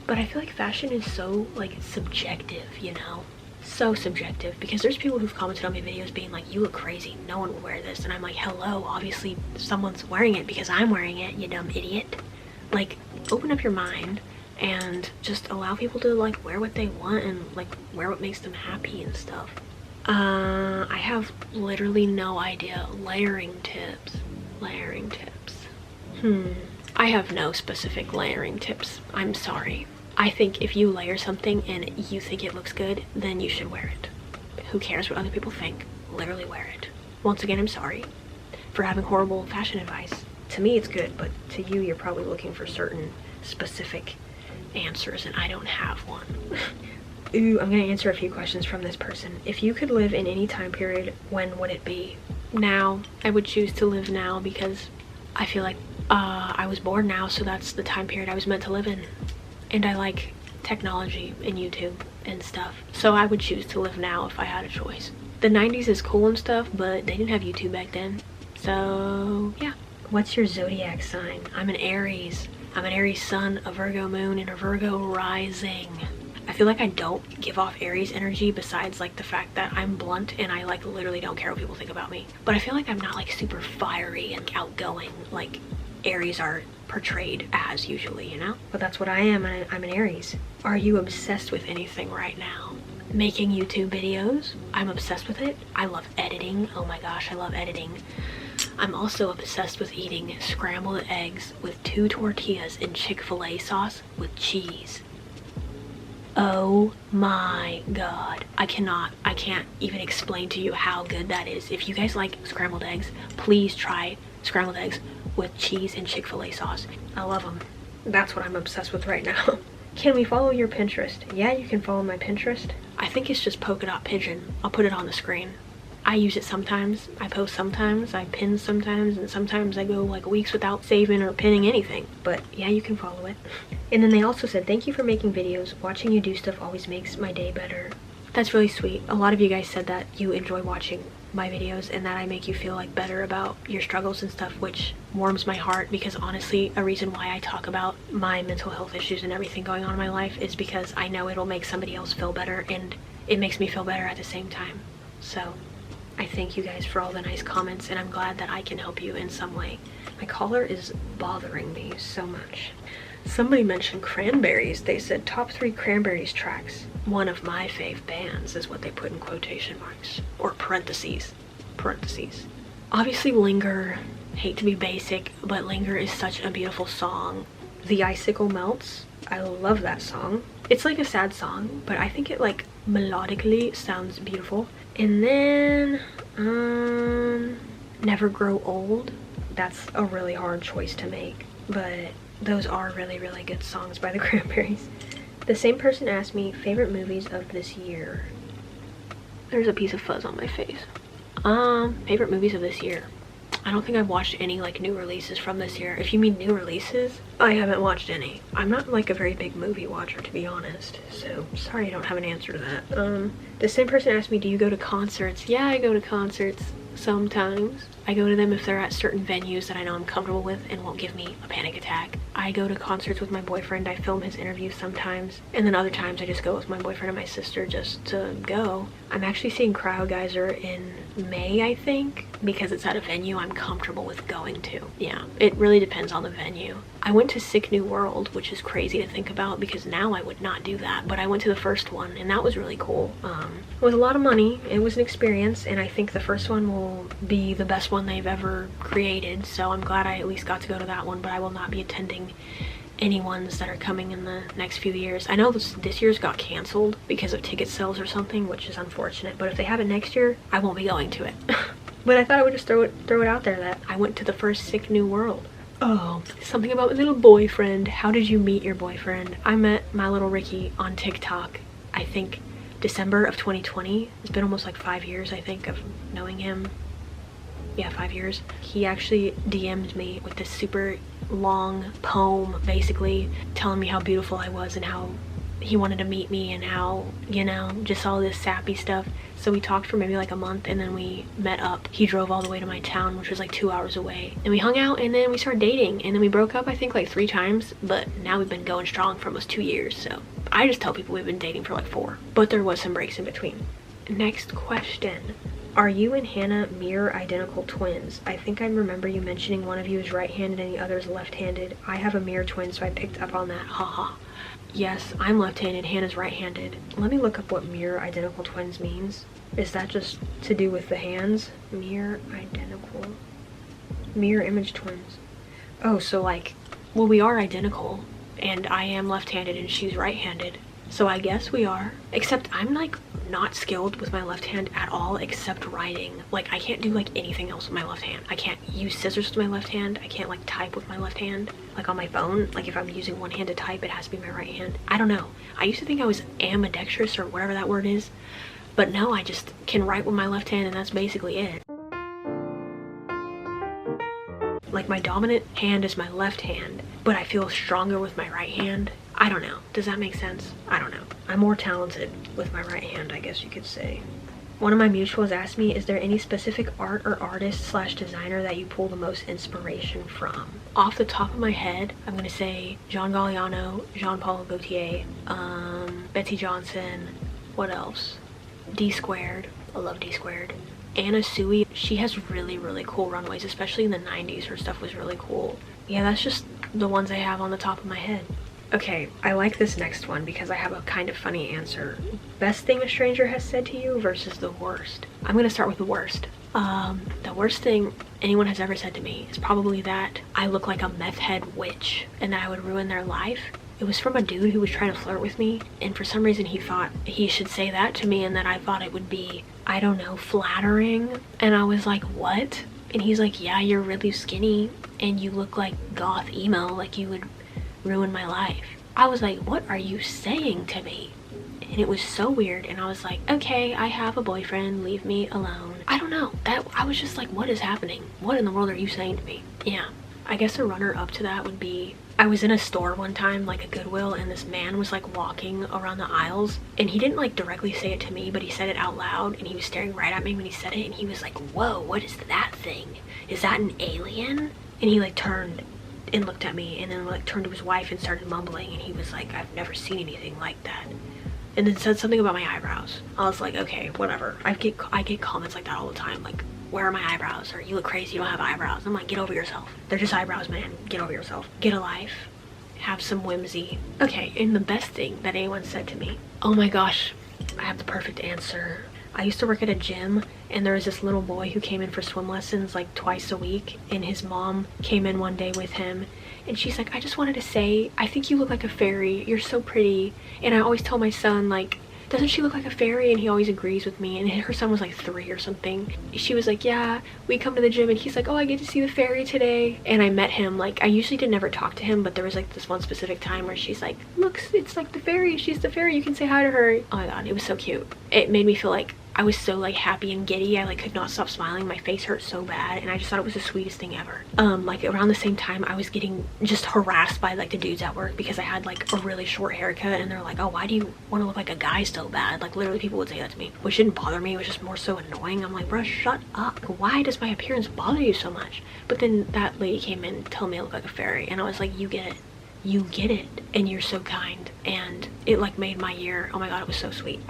But I feel like fashion is so like subjective, you know? So subjective, because there's people who've commented on my videos being like, you look crazy, no one would wear this. And I'm like, hello, obviously someone's wearing it because I'm wearing it, you dumb idiot. Like, open up your mind and just allow people to like wear what they want and like wear what makes them happy and stuff. I have literally no idea. Layering tips. Layering tips. I have no specific layering tips. I'm sorry. I think if you layer something and you think it looks good, then you should wear it. Who cares what other people think? Literally wear it. Once again, I'm sorry for having horrible fashion advice. To me, it's good, but to you, you're probably looking for certain specific answers, and I don't have one. Ooh, I'm gonna answer a few questions from this person. If you could live in any time period, when would it be? Now. I would choose to live now because I feel like I was born now, so that's the time period I was meant to live in. And I like technology and YouTube and stuff, so I would choose to live now if I had a choice. The 90s is cool and stuff, but they didn't have YouTube back then, so yeah. What's your zodiac sign? I'm an Aries. I'm an Aries sun, a Virgo moon, and a Virgo rising. I feel like I don't give off Aries energy besides like the fact that I'm blunt and I like literally don't care what people think about me. But I feel like I'm not like super fiery and outgoing like Aries are portrayed as usually, you know? But that's what I am, and I'm an Aries. Are you obsessed with anything right now? Making YouTube videos. I'm obsessed with it. I love editing. Oh my gosh, I love editing. I'm also obsessed with eating scrambled eggs with 2 tortillas and Chick-fil-A sauce with cheese. Oh my god. I can't even explain to you how good that is. If you guys like scrambled eggs, please try scrambled eggs with cheese and Chick-fil-A sauce. I love them. That's what I'm obsessed with right now. Can we follow your Pinterest? Yeah, you can follow my Pinterest. I think it's just polka dot pigeon. I'll put it on the screen. I use it sometimes, I post sometimes, I pin sometimes, and sometimes I go like weeks without saving or pinning anything. But yeah, you can follow it. And then they also said, thank you for making videos. Watching you do stuff always makes my day better. That's really sweet. A lot of you guys said that you enjoy watching my videos and that I make you feel like better about your struggles and stuff, which warms my heart, because honestly a reason why I talk about my mental health issues and everything going on in my life is because I know it'll make somebody else feel better, and it makes me feel better at the same time. So I thank you guys for all the nice comments, and I'm glad that I can help you in some way. My collar is bothering me so much. Somebody mentioned Cranberries. They said top 3 Cranberries tracks. One of my fave bands is what they put in quotation marks, or parentheses. Obviously Linger. Hate to be basic, but Linger is such a beautiful song. The Icicle Melts. I love that song. It's like a sad song, but I think it like melodically sounds beautiful. And then Never Grow Old. That's a really hard choice to make, but those are really, really good songs by the Cranberries. The same person asked me favorite movies of this year. There's a piece of fuzz on my face. Favorite movies of this year. I don't think I've watched any like new releases from this year. If you mean new releases, I haven't watched any. I'm not like a very big movie watcher, to be honest, so sorry I don't have an answer to that. The same person asked me, do you go to concerts? Yeah, I go to concerts sometimes. I go to them if they're at certain venues that I know I'm comfortable with and won't give me a panic attack. I go to concerts with my boyfriend. I film his interviews sometimes, and then other times I just go with my boyfriend and my sister just to go. I'm actually seeing Crowdgeyser in May, I think, because it's at a venue I'm comfortable with going to. Yeah, it really depends on the venue. I went to Sick New World, which is crazy to think about because now I would not do that, but I went to the first one and that was really cool. It was a lot of money. It was an experience, and I think the first one will be the best one they've ever created, so I'm glad I at least got to go to that one, but I will not be attending any ones that are coming in the next few years. I know this year's got canceled because of ticket sales or something, which is unfortunate, but if they have it next year, I won't be going to it. But I thought I would just throw it out there that I went to the first Sick New World. Oh, something about my little boyfriend. How did you meet your boyfriend? I met my little Ricky on TikTok, I think December of 2020. It's been almost like 5 years, I think, of knowing him. Yeah, 5 years. He actually DM'd me with this super long poem, basically telling me how beautiful I was and how he wanted to meet me and how, you know, just all this sappy stuff. So we talked for maybe like a month, and then we met up. He drove all the way to my town, which was like 2 hours away, and we hung out, and then we started dating, and then we broke up I think like 3 times, but now we've been going strong for almost 2 years. So I just tell people we've been dating for like 4, but there was some breaks in between. Next question. Are you and Hannah mirror identical twins? I think I remember you mentioning one of you is right-handed and the other is left-handed. I have a mirror twin, so I picked up on that. Haha. Yes, I'm left-handed, Hannah's right-handed. Let me look up what mirror identical twins means. Is that just to do with the hands? Mirror identical. Mirror image twins. Oh, so like, well, we are identical, and I am left-handed and she's right-handed. So I guess we are. Except I'm like not skilled with my left hand at all except writing. Like I can't do like anything else with my left hand. I can't use scissors with my left hand. I can't like type with my left hand. Like on my phone, like if I'm using one hand to type, it has to be my right hand. I don't know. I used to think I was ambidextrous or whatever that word is. But no, I just can write with my left hand and that's basically it. Like my dominant hand is my left hand, but I feel stronger with my right hand. I don't know. Does that make sense? I don't know. I'm more talented with my right hand, I guess you could say. One of my mutuals asked me, is there any specific art or artist slash designer that you pull the most inspiration from? Off the top of my head, I'm gonna say John Galliano, Jean-Paul Gaultier, Betsy Johnson, what else? D Squared, I love D Squared. Anna Sui, she has really, really cool runways, especially in the 90s. Her stuff was really cool. Yeah, that's just the ones I have on the top of my head. Okay, I like this next one because I have a kind of funny answer. Best thing a stranger has said to you versus the worst. I'm gonna start with the worst. The worst thing anyone has ever said to me is probably that I look like a meth head witch and that I would ruin their life. It was from a dude who was trying to flirt with me, and for some reason he thought he should say that to me, and that I thought it would be, I don't know, flattering. And I was like, what? And he's like, yeah, you're really skinny and you look like goth emo, like you would ruin my life. I was like, what are you saying to me? And it was so weird, and I was like, okay, I have a boyfriend, leave me alone. I don't know, that I was just like, what is happening? What in the world are you saying to me? Yeah, I guess a runner up to that would be, I was in a store one time, like a Goodwill, and this man was like walking around the aisles, and he didn't like directly say it to me, but he said it out loud, and he was staring right at me when he said it, and he was like, whoa, what is that thing? Is that an alien? And he like turned and looked at me, and then like turned to his wife and started mumbling, and he was like, I've never seen anything like that. And then said something about my eyebrows. I was like, okay, whatever. I get comments like that all the time, like, where are my eyebrows? Or you look crazy, you don't have eyebrows. I'm like, get over yourself. They're just eyebrows, man. Get over yourself. Get a life. Have some whimsy. Okay, and the best thing that anyone said to me. Oh my gosh, I have the perfect answer. I used to work at a gym, and there was this little boy who came in for swim lessons like twice a week, and his mom came in one day with him, and she's like, I just wanted to say, I think you look like a fairy. You're so pretty. And I always tell my son, like, doesn't she look like a fairy? And he always agrees with me. And her son was like 3 or something. She was like, yeah, we come to the gym, and he's like, oh, I get to see the fairy today. And I met him, like, I usually did never talk to him, but there was like this one specific time where she's like, look, it's like the fairy, she's the fairy, you can say hi to her. Oh my god, it was so cute. It made me feel like I was so like happy and giddy. I like could not stop smiling. My face hurt so bad, and I just thought it was the sweetest thing ever. Like around the same time, I was getting just harassed by like the dudes at work because I had like a really short haircut, and they're like, oh, why do you want to look like a guy so bad? Like literally people would say that to me, which didn't bother me. It was just more so annoying. I'm like, bro, shut up. Why does my appearance bother you so much? But then that lady came in and told me I look like a fairy, and I was like, you get it. You get it, and you're so kind. And it like made my year. Oh my god, it was so sweet.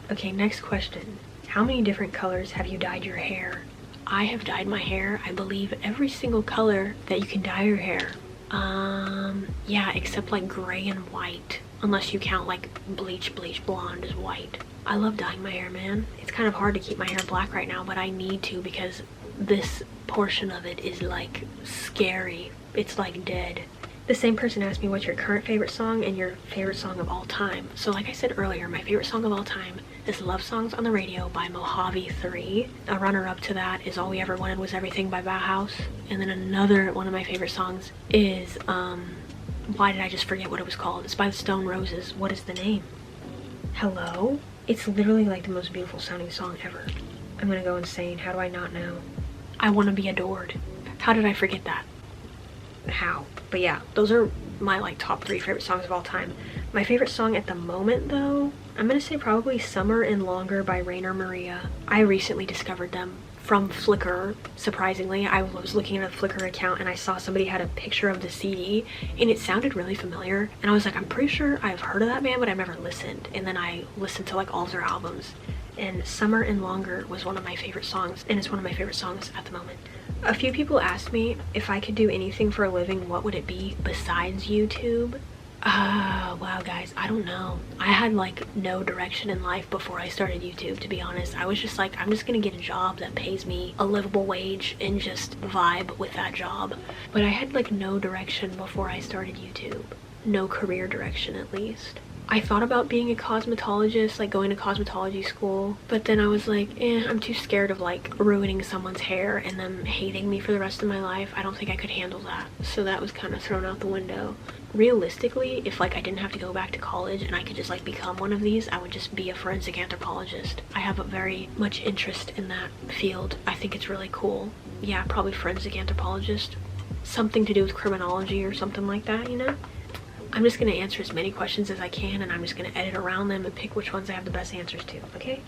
Okay, next question. How many different colors have you dyed your hair? I have dyed my hair, I believe, every single color that you can dye your hair. Yeah, except like gray and white. Unless you count like bleach blonde as white. I love dyeing my hair, man. It's kind of hard to keep my hair black right now, but I need to because this portion of it is like scary. It's like dead. The same person asked me what's your current favorite song and your favorite song of all time. So like I said earlier, my favorite song of all time is Love Songs on the Radio by Mojave 3. A runner-up to that is All We Ever Wanted Was Everything by Bauhaus. And then another one of my favorite songs is, why did I just forget what it was called? It's by the Stone Roses. What is the name? Hello? It's literally like the most beautiful sounding song ever. I'm gonna go insane. How do I not know? I Want to Be Adored. How did I forget that? How? But yeah, those are my like top 3 favorite songs of all time. My favorite song at the moment though, I'm gonna say probably Summer and Longer by Rainer Maria. I recently discovered them from Flickr. Surprisingly, I was looking at a Flickr account and I saw somebody had a picture of the CD and it sounded really familiar, and I was like, I'm pretty sure I've heard of that band, but I've never listened. And then I listened to like all of their albums, and Summer and Longer was one of my favorite songs, and it's one of my favorite songs at the moment. A few people asked me if I could do anything for a living, what would it be besides YouTube? Wow guys, I don't know. I had like no direction in life before I started YouTube, to be honest. I was just like, I'm just gonna get a job that pays me a livable wage and just vibe with that job. But I had like no direction before I started YouTube. No career direction, at least. I thought about being a cosmetologist, like going to cosmetology school, but then I was like, I'm too scared of like ruining someone's hair and them hating me for the rest of my life. I don't think I could handle that. So that was kind of thrown out the window. Realistically, if like I didn't have to go back to college and I could just like become one of these, I would just be a forensic anthropologist. I have a very much interest in that field. I think it's really cool. Yeah, probably forensic anthropologist. Something to do with criminology or something like that, you know? I'm just gonna answer as many questions as I can, and I'm just gonna edit around them and pick which ones I have the best answers to, okay?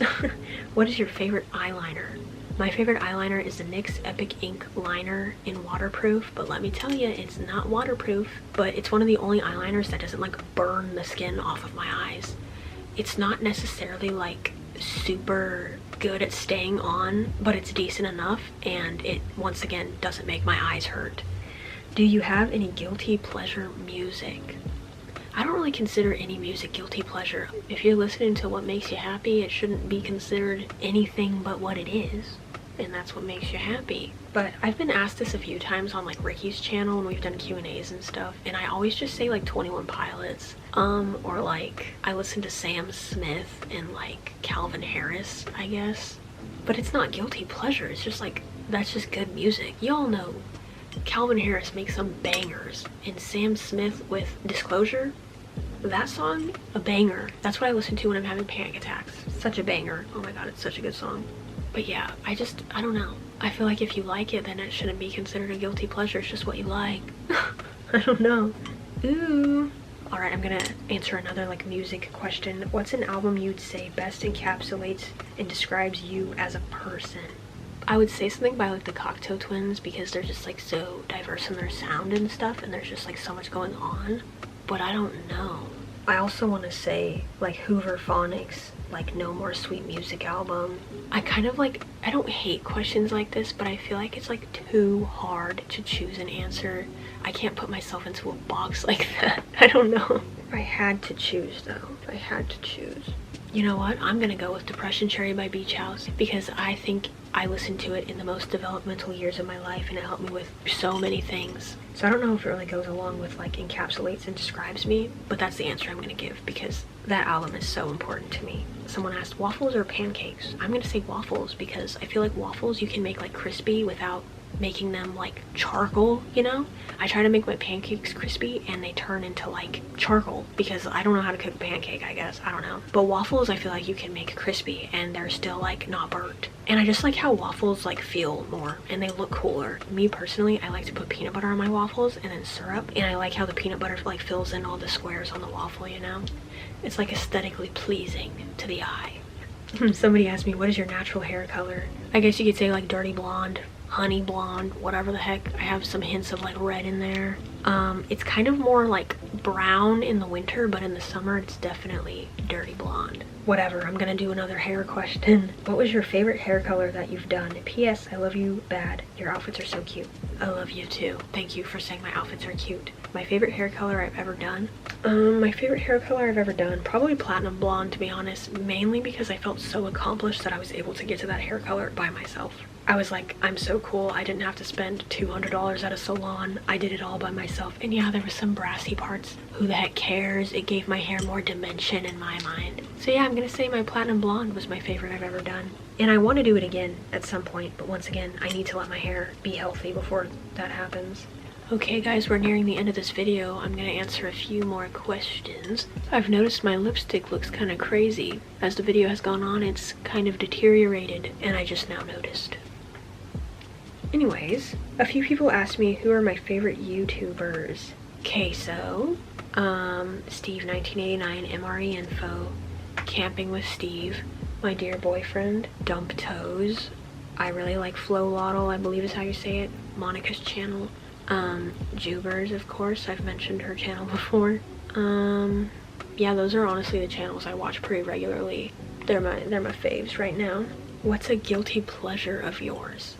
What is your favorite eyeliner? My favorite eyeliner is the NYX Epic Ink Liner in waterproof, but let me tell you, it's not waterproof, but it's one of the only eyeliners that doesn't like burn the skin off of my eyes. It's not necessarily like super good at staying on, but it's decent enough, and it once again doesn't make my eyes hurt. Do you have any guilty pleasure music? I don't really consider any music guilty pleasure. If you're listening to what makes you happy, it shouldn't be considered anything but what it is, and that's what makes you happy. But I've been asked this a few times on like Ricky's channel when we've done Q&As and stuff, and I always just say like 21 Pilots, or like I listen to Sam Smith and like Calvin Harris, I guess. But it's not guilty pleasure, it's just like, that's just good music. Y'all know Calvin Harris makes some bangers, and Sam Smith with Disclosure, that song, a banger. That's what I listen to when I'm having panic attacks. Such a banger. Oh my god, it's such a good song. But yeah, I don't know. I feel like if you like it, then it shouldn't be considered a guilty pleasure. It's just what you like. I don't know. Ooh. Alright, I'm gonna answer another like music question. What's an album you'd say best encapsulates and describes you as a person? I would say something by like the Cocteau Twins, because they're just like so diverse in their sound and stuff, and there's just like so much going on. But I don't know. I also want to say like Hoover Phonics, like No More Sweet Music album. I kind of like, I don't hate questions like this, but I feel like it's like too hard to choose an answer. I can't put myself into a box like that. I don't know. If I had to choose though, if I had to choose. You know what? I'm gonna go with Depression Cherry by Beach House, because I think I listened to it in the most developmental years of my life, and it helped me with so many things. So I don't know if it really goes along with like encapsulates and describes me, but that's the answer I'm gonna give, because that album is so important to me. Someone asked waffles or pancakes. I'm gonna say waffles, because I feel like waffles you can make like crispy without making them like charcoal, you know? I try to make my pancakes crispy and they turn into like charcoal, because I don't know how to cook a pancake, I guess. I don't know. But waffles I feel like you can make crispy and they're still like not burnt. And I just like how waffles like feel more and they look cooler. Me personally, I like to put peanut butter on my waffles and then syrup, and I like how the peanut butter like fills in all the squares on the waffle, you know? It's like aesthetically pleasing to the eye. Somebody asked me, what is your natural hair color? I guess you could say like dirty blonde, honey blonde, whatever the heck. I have some hints of like red in there. It's kind of more like brown in the winter, but in the summer it's definitely dirty blonde. Whatever, I'm gonna do another hair question. What was your favorite hair color that you've done? P.S. I love you bad. Your outfits are so cute. I love you too. Thank you for saying my outfits are cute. My favorite hair color I've ever done? My favorite hair color I've ever done? Probably platinum blonde, to be honest. Mainly because I felt so accomplished that I was able to get to that hair color by myself. I was like, I'm so cool. I didn't have to spend $200 at a salon. I did it all by myself. And yeah, there was some brassy parts. Who the heck cares? It gave my hair more dimension in my mind. So yeah, I'm gonna say my platinum blonde was my favorite I've ever done. And I want to do it again at some point, but once again, I need to let my hair be healthy before that happens. Okay guys, we're nearing the end of this video. I'm gonna answer a few more questions. I've noticed my lipstick looks kind of crazy. As the video has gone on, it's kind of deteriorated, and I just now noticed. Anyways, a few people asked me who are my favorite YouTubers. Queso, Steve1989, MRE Info, Camping with Steve, My Dear Boyfriend, Dump Toes. I really like Flo Laudel, I believe is how you say it. Monica's channel. Jubers, of course, I've mentioned her channel before. Yeah, those are honestly the channels I watch pretty regularly. They're my faves right now. What's a guilty pleasure of yours?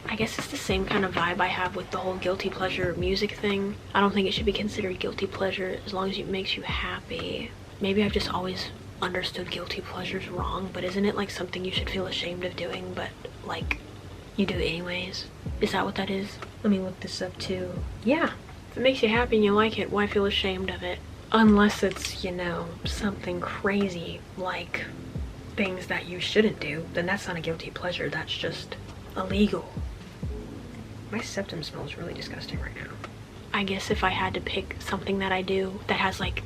I guess it's the same kind of vibe I have with the whole guilty pleasure music thing. I don't think it should be considered guilty pleasure as long as it makes you happy. Maybe I've just always understood guilty pleasures wrong, but isn't it like something you should feel ashamed of doing, but like you do it anyways? Is that what that is? Let me look this up too. Yeah, if it makes you happy and you like it, why feel ashamed of it? Unless it's, you know, something crazy like things that you shouldn't do, then that's not a guilty pleasure, that's just illegal. My septum smells really disgusting right now. I guess if I had to pick something that I do that has like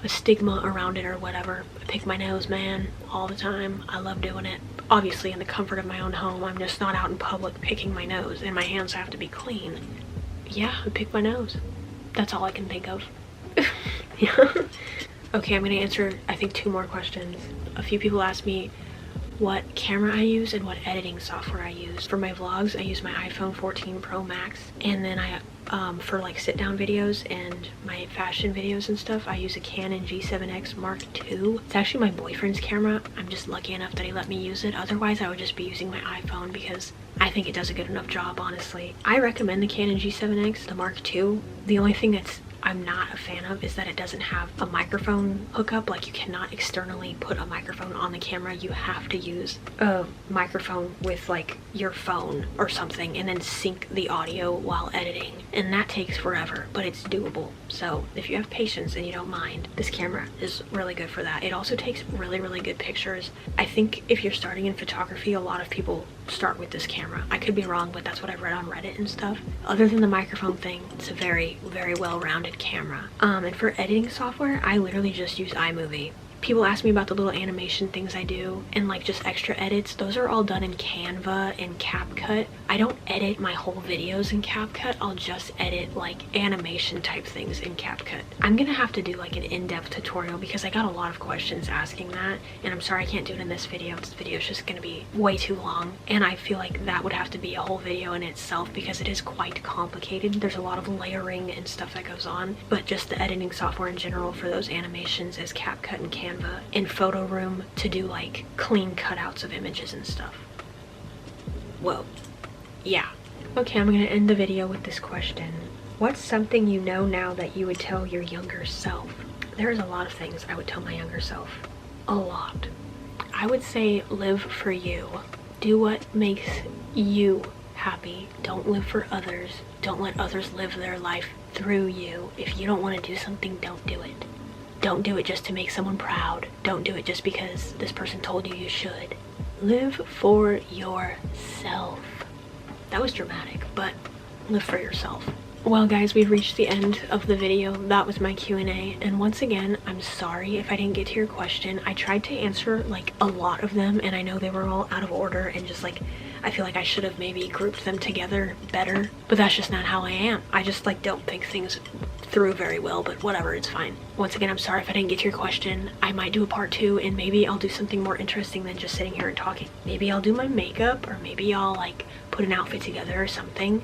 a stigma around it or whatever, I pick my nose, man, all the time. I love doing it. Obviously in the comfort of my own home. I'm just not out in public picking my nose, and my hands have to be clean. Yeah, I pick my nose. That's all I can think of. Yeah. Okay, I'm gonna answer, I think, 2 more questions. A few people asked me what camera I use and what editing software I use. For my vlogs, I use my iPhone 14 Pro Max, and then for like sit-down videos and my fashion videos and stuff, I use a Canon G7X Mark II. It's actually my boyfriend's camera. I'm just lucky enough that he let me use it. Otherwise, I would just be using my iPhone because I think it does a good enough job, honestly. I recommend the Canon G7X, the Mark II. The only thing I'm not a fan of is that it doesn't have a microphone hookup. Like, you cannot externally put a microphone on the camera. You have to use a microphone with like your phone or something and then sync the audio while editing, and that takes forever, but it's doable. So if you have patience and you don't mind, this camera is really good for that. It also takes really good pictures. I think if you're starting in photography, a lot of people start with this camera. I could be wrong, but that's what I've read on Reddit and stuff. Other than the microphone thing, it's a very well-rounded camera. And for editing software, I literally just use iMovie. People ask me about the little animation things I do and like just extra edits. Those are all done in Canva and CapCut. I don't edit my whole videos in CapCut. I'll just edit like animation type things in CapCut. I'm gonna have to do like an in-depth tutorial because I got a lot of questions asking that, and I'm sorry I can't do it in this video. This video is just gonna be way too long, and I feel like that would have to be a whole video in itself because it is quite complicated. There's a lot of layering and stuff that goes on, but just the editing software in general for those animations is CapCut and Canva and Photo Room to do like clean cutouts of images and stuff. Whoa. Yeah. Okay, I'm gonna end the video with this question. What's something you know now that you would tell your younger self? There's a lot of things I would tell my younger self. A lot. I would say live for you. Do what makes you happy. Don't live for others. Don't let others live their life through you. If you don't want to do something, don't do it. Don't do it just to make someone proud. Don't do it just because this person told you you should. Live for yourself. That was dramatic, but live for yourself. Well guys, we've reached the end of the video. That was my Q&A, and once again, I'm sorry if I didn't get to your question. I tried to answer like a lot of them, and I know they were all out of order and just like, I feel like I should have maybe grouped them together better, but that's just not how I am. I just like don't think things through very well, but whatever, it's fine. Once again, I'm sorry if I didn't get to your question. I might do a part 2, and maybe I'll do something more interesting than just sitting here and talking. Maybe I'll do my makeup, or maybe I'll like put an outfit together or something.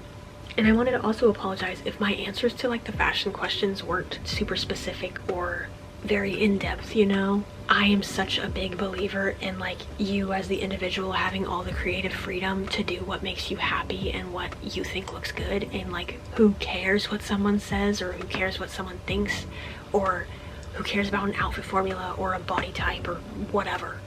And I wanted to also apologize if my answers to like the fashion questions weren't super specific or very in-depth, you know? I am such a big believer in like you as the individual having all the creative freedom to do what makes you happy and what you think looks good, and like who cares what someone says or who cares what someone thinks or who cares about an outfit formula or a body type or whatever.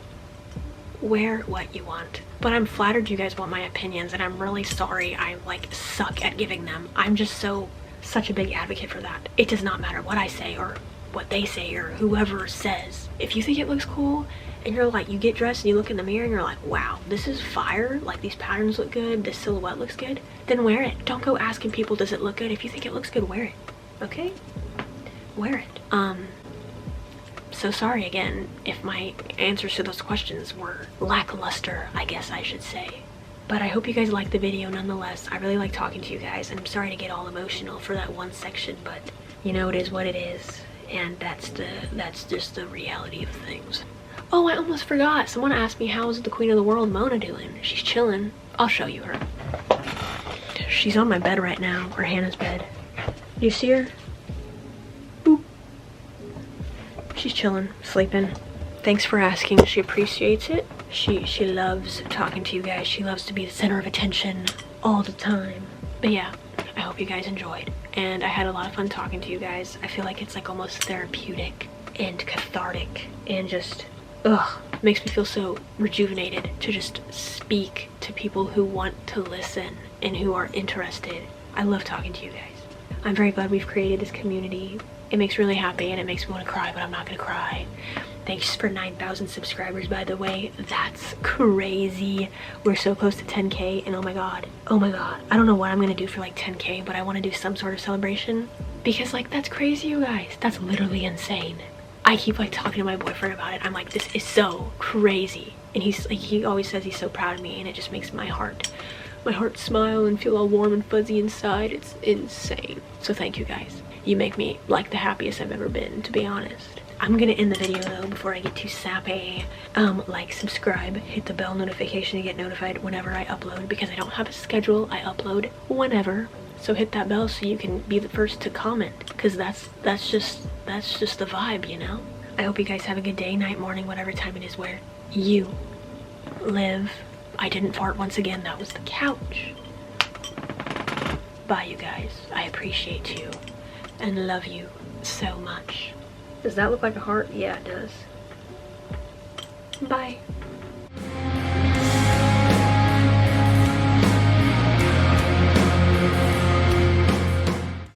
Wear what you want. But I'm flattered you guys want my opinions, and I'm really sorry I like suck at giving them. I'm just such a big advocate for that. It does not matter what I say or what they say or whoever says. If you think it looks cool and you're like, you get dressed and you look in the mirror and you're like, wow, this is fire, like these patterns look good, this silhouette looks good, then wear it. Don't go asking people, does it look good? If you think it looks good, wear it. Okay? Wear it. So sorry again if my answers to those questions were lackluster, I guess I should say. But I hope you guys liked the video nonetheless. I really like talking to you guys, and I'm sorry to get all emotional for that one section, but you know, it is what it is. And that's just the reality of things. Oh, I almost forgot. Someone asked me, how's the Queen of the World, Mona, doing? She's chilling. I'll show you her. She's on my bed right now, or Hannah's bed. Do you see her? Boop. She's chilling, sleeping. Thanks for asking. She appreciates it. She loves talking to you guys. She loves to be the center of attention all the time. But yeah, I hope you guys enjoyed. And I had a lot of fun talking to you guys. I feel like it's like almost therapeutic and cathartic and just, makes me feel so rejuvenated to just speak to people who want to listen and who are interested. I love talking to you guys. I'm very glad we've created this community. It makes me really happy, and it makes me want to cry, but I'm not gonna cry. Thanks for 9,000 subscribers, by the way. That's crazy. We're so close to 10K, and oh my god. I don't know what I'm gonna do for like 10K, but I want to do some sort of celebration. Because like, that's crazy, you guys. That's literally insane. I keep like talking to my boyfriend about it. I'm like, this is so crazy. And he's like, he always says he's so proud of me, and it just makes my heart smile and feel all warm and fuzzy inside. It's insane. So thank you guys. You make me like the happiest I've ever been, to be honest. I'm gonna end the video though before I get too sappy. Like, subscribe, hit the bell notification to get notified whenever I upload, because I don't have a schedule. I upload whenever. So hit that bell so you can be the first to comment, because that's just the vibe, you know? I hope you guys have a good day, night, morning, whatever time it is where you live. I didn't fart once again. That was the couch. Bye, you guys. I appreciate you and love you so much. Does that look like a heart? Yeah, it does. Bye.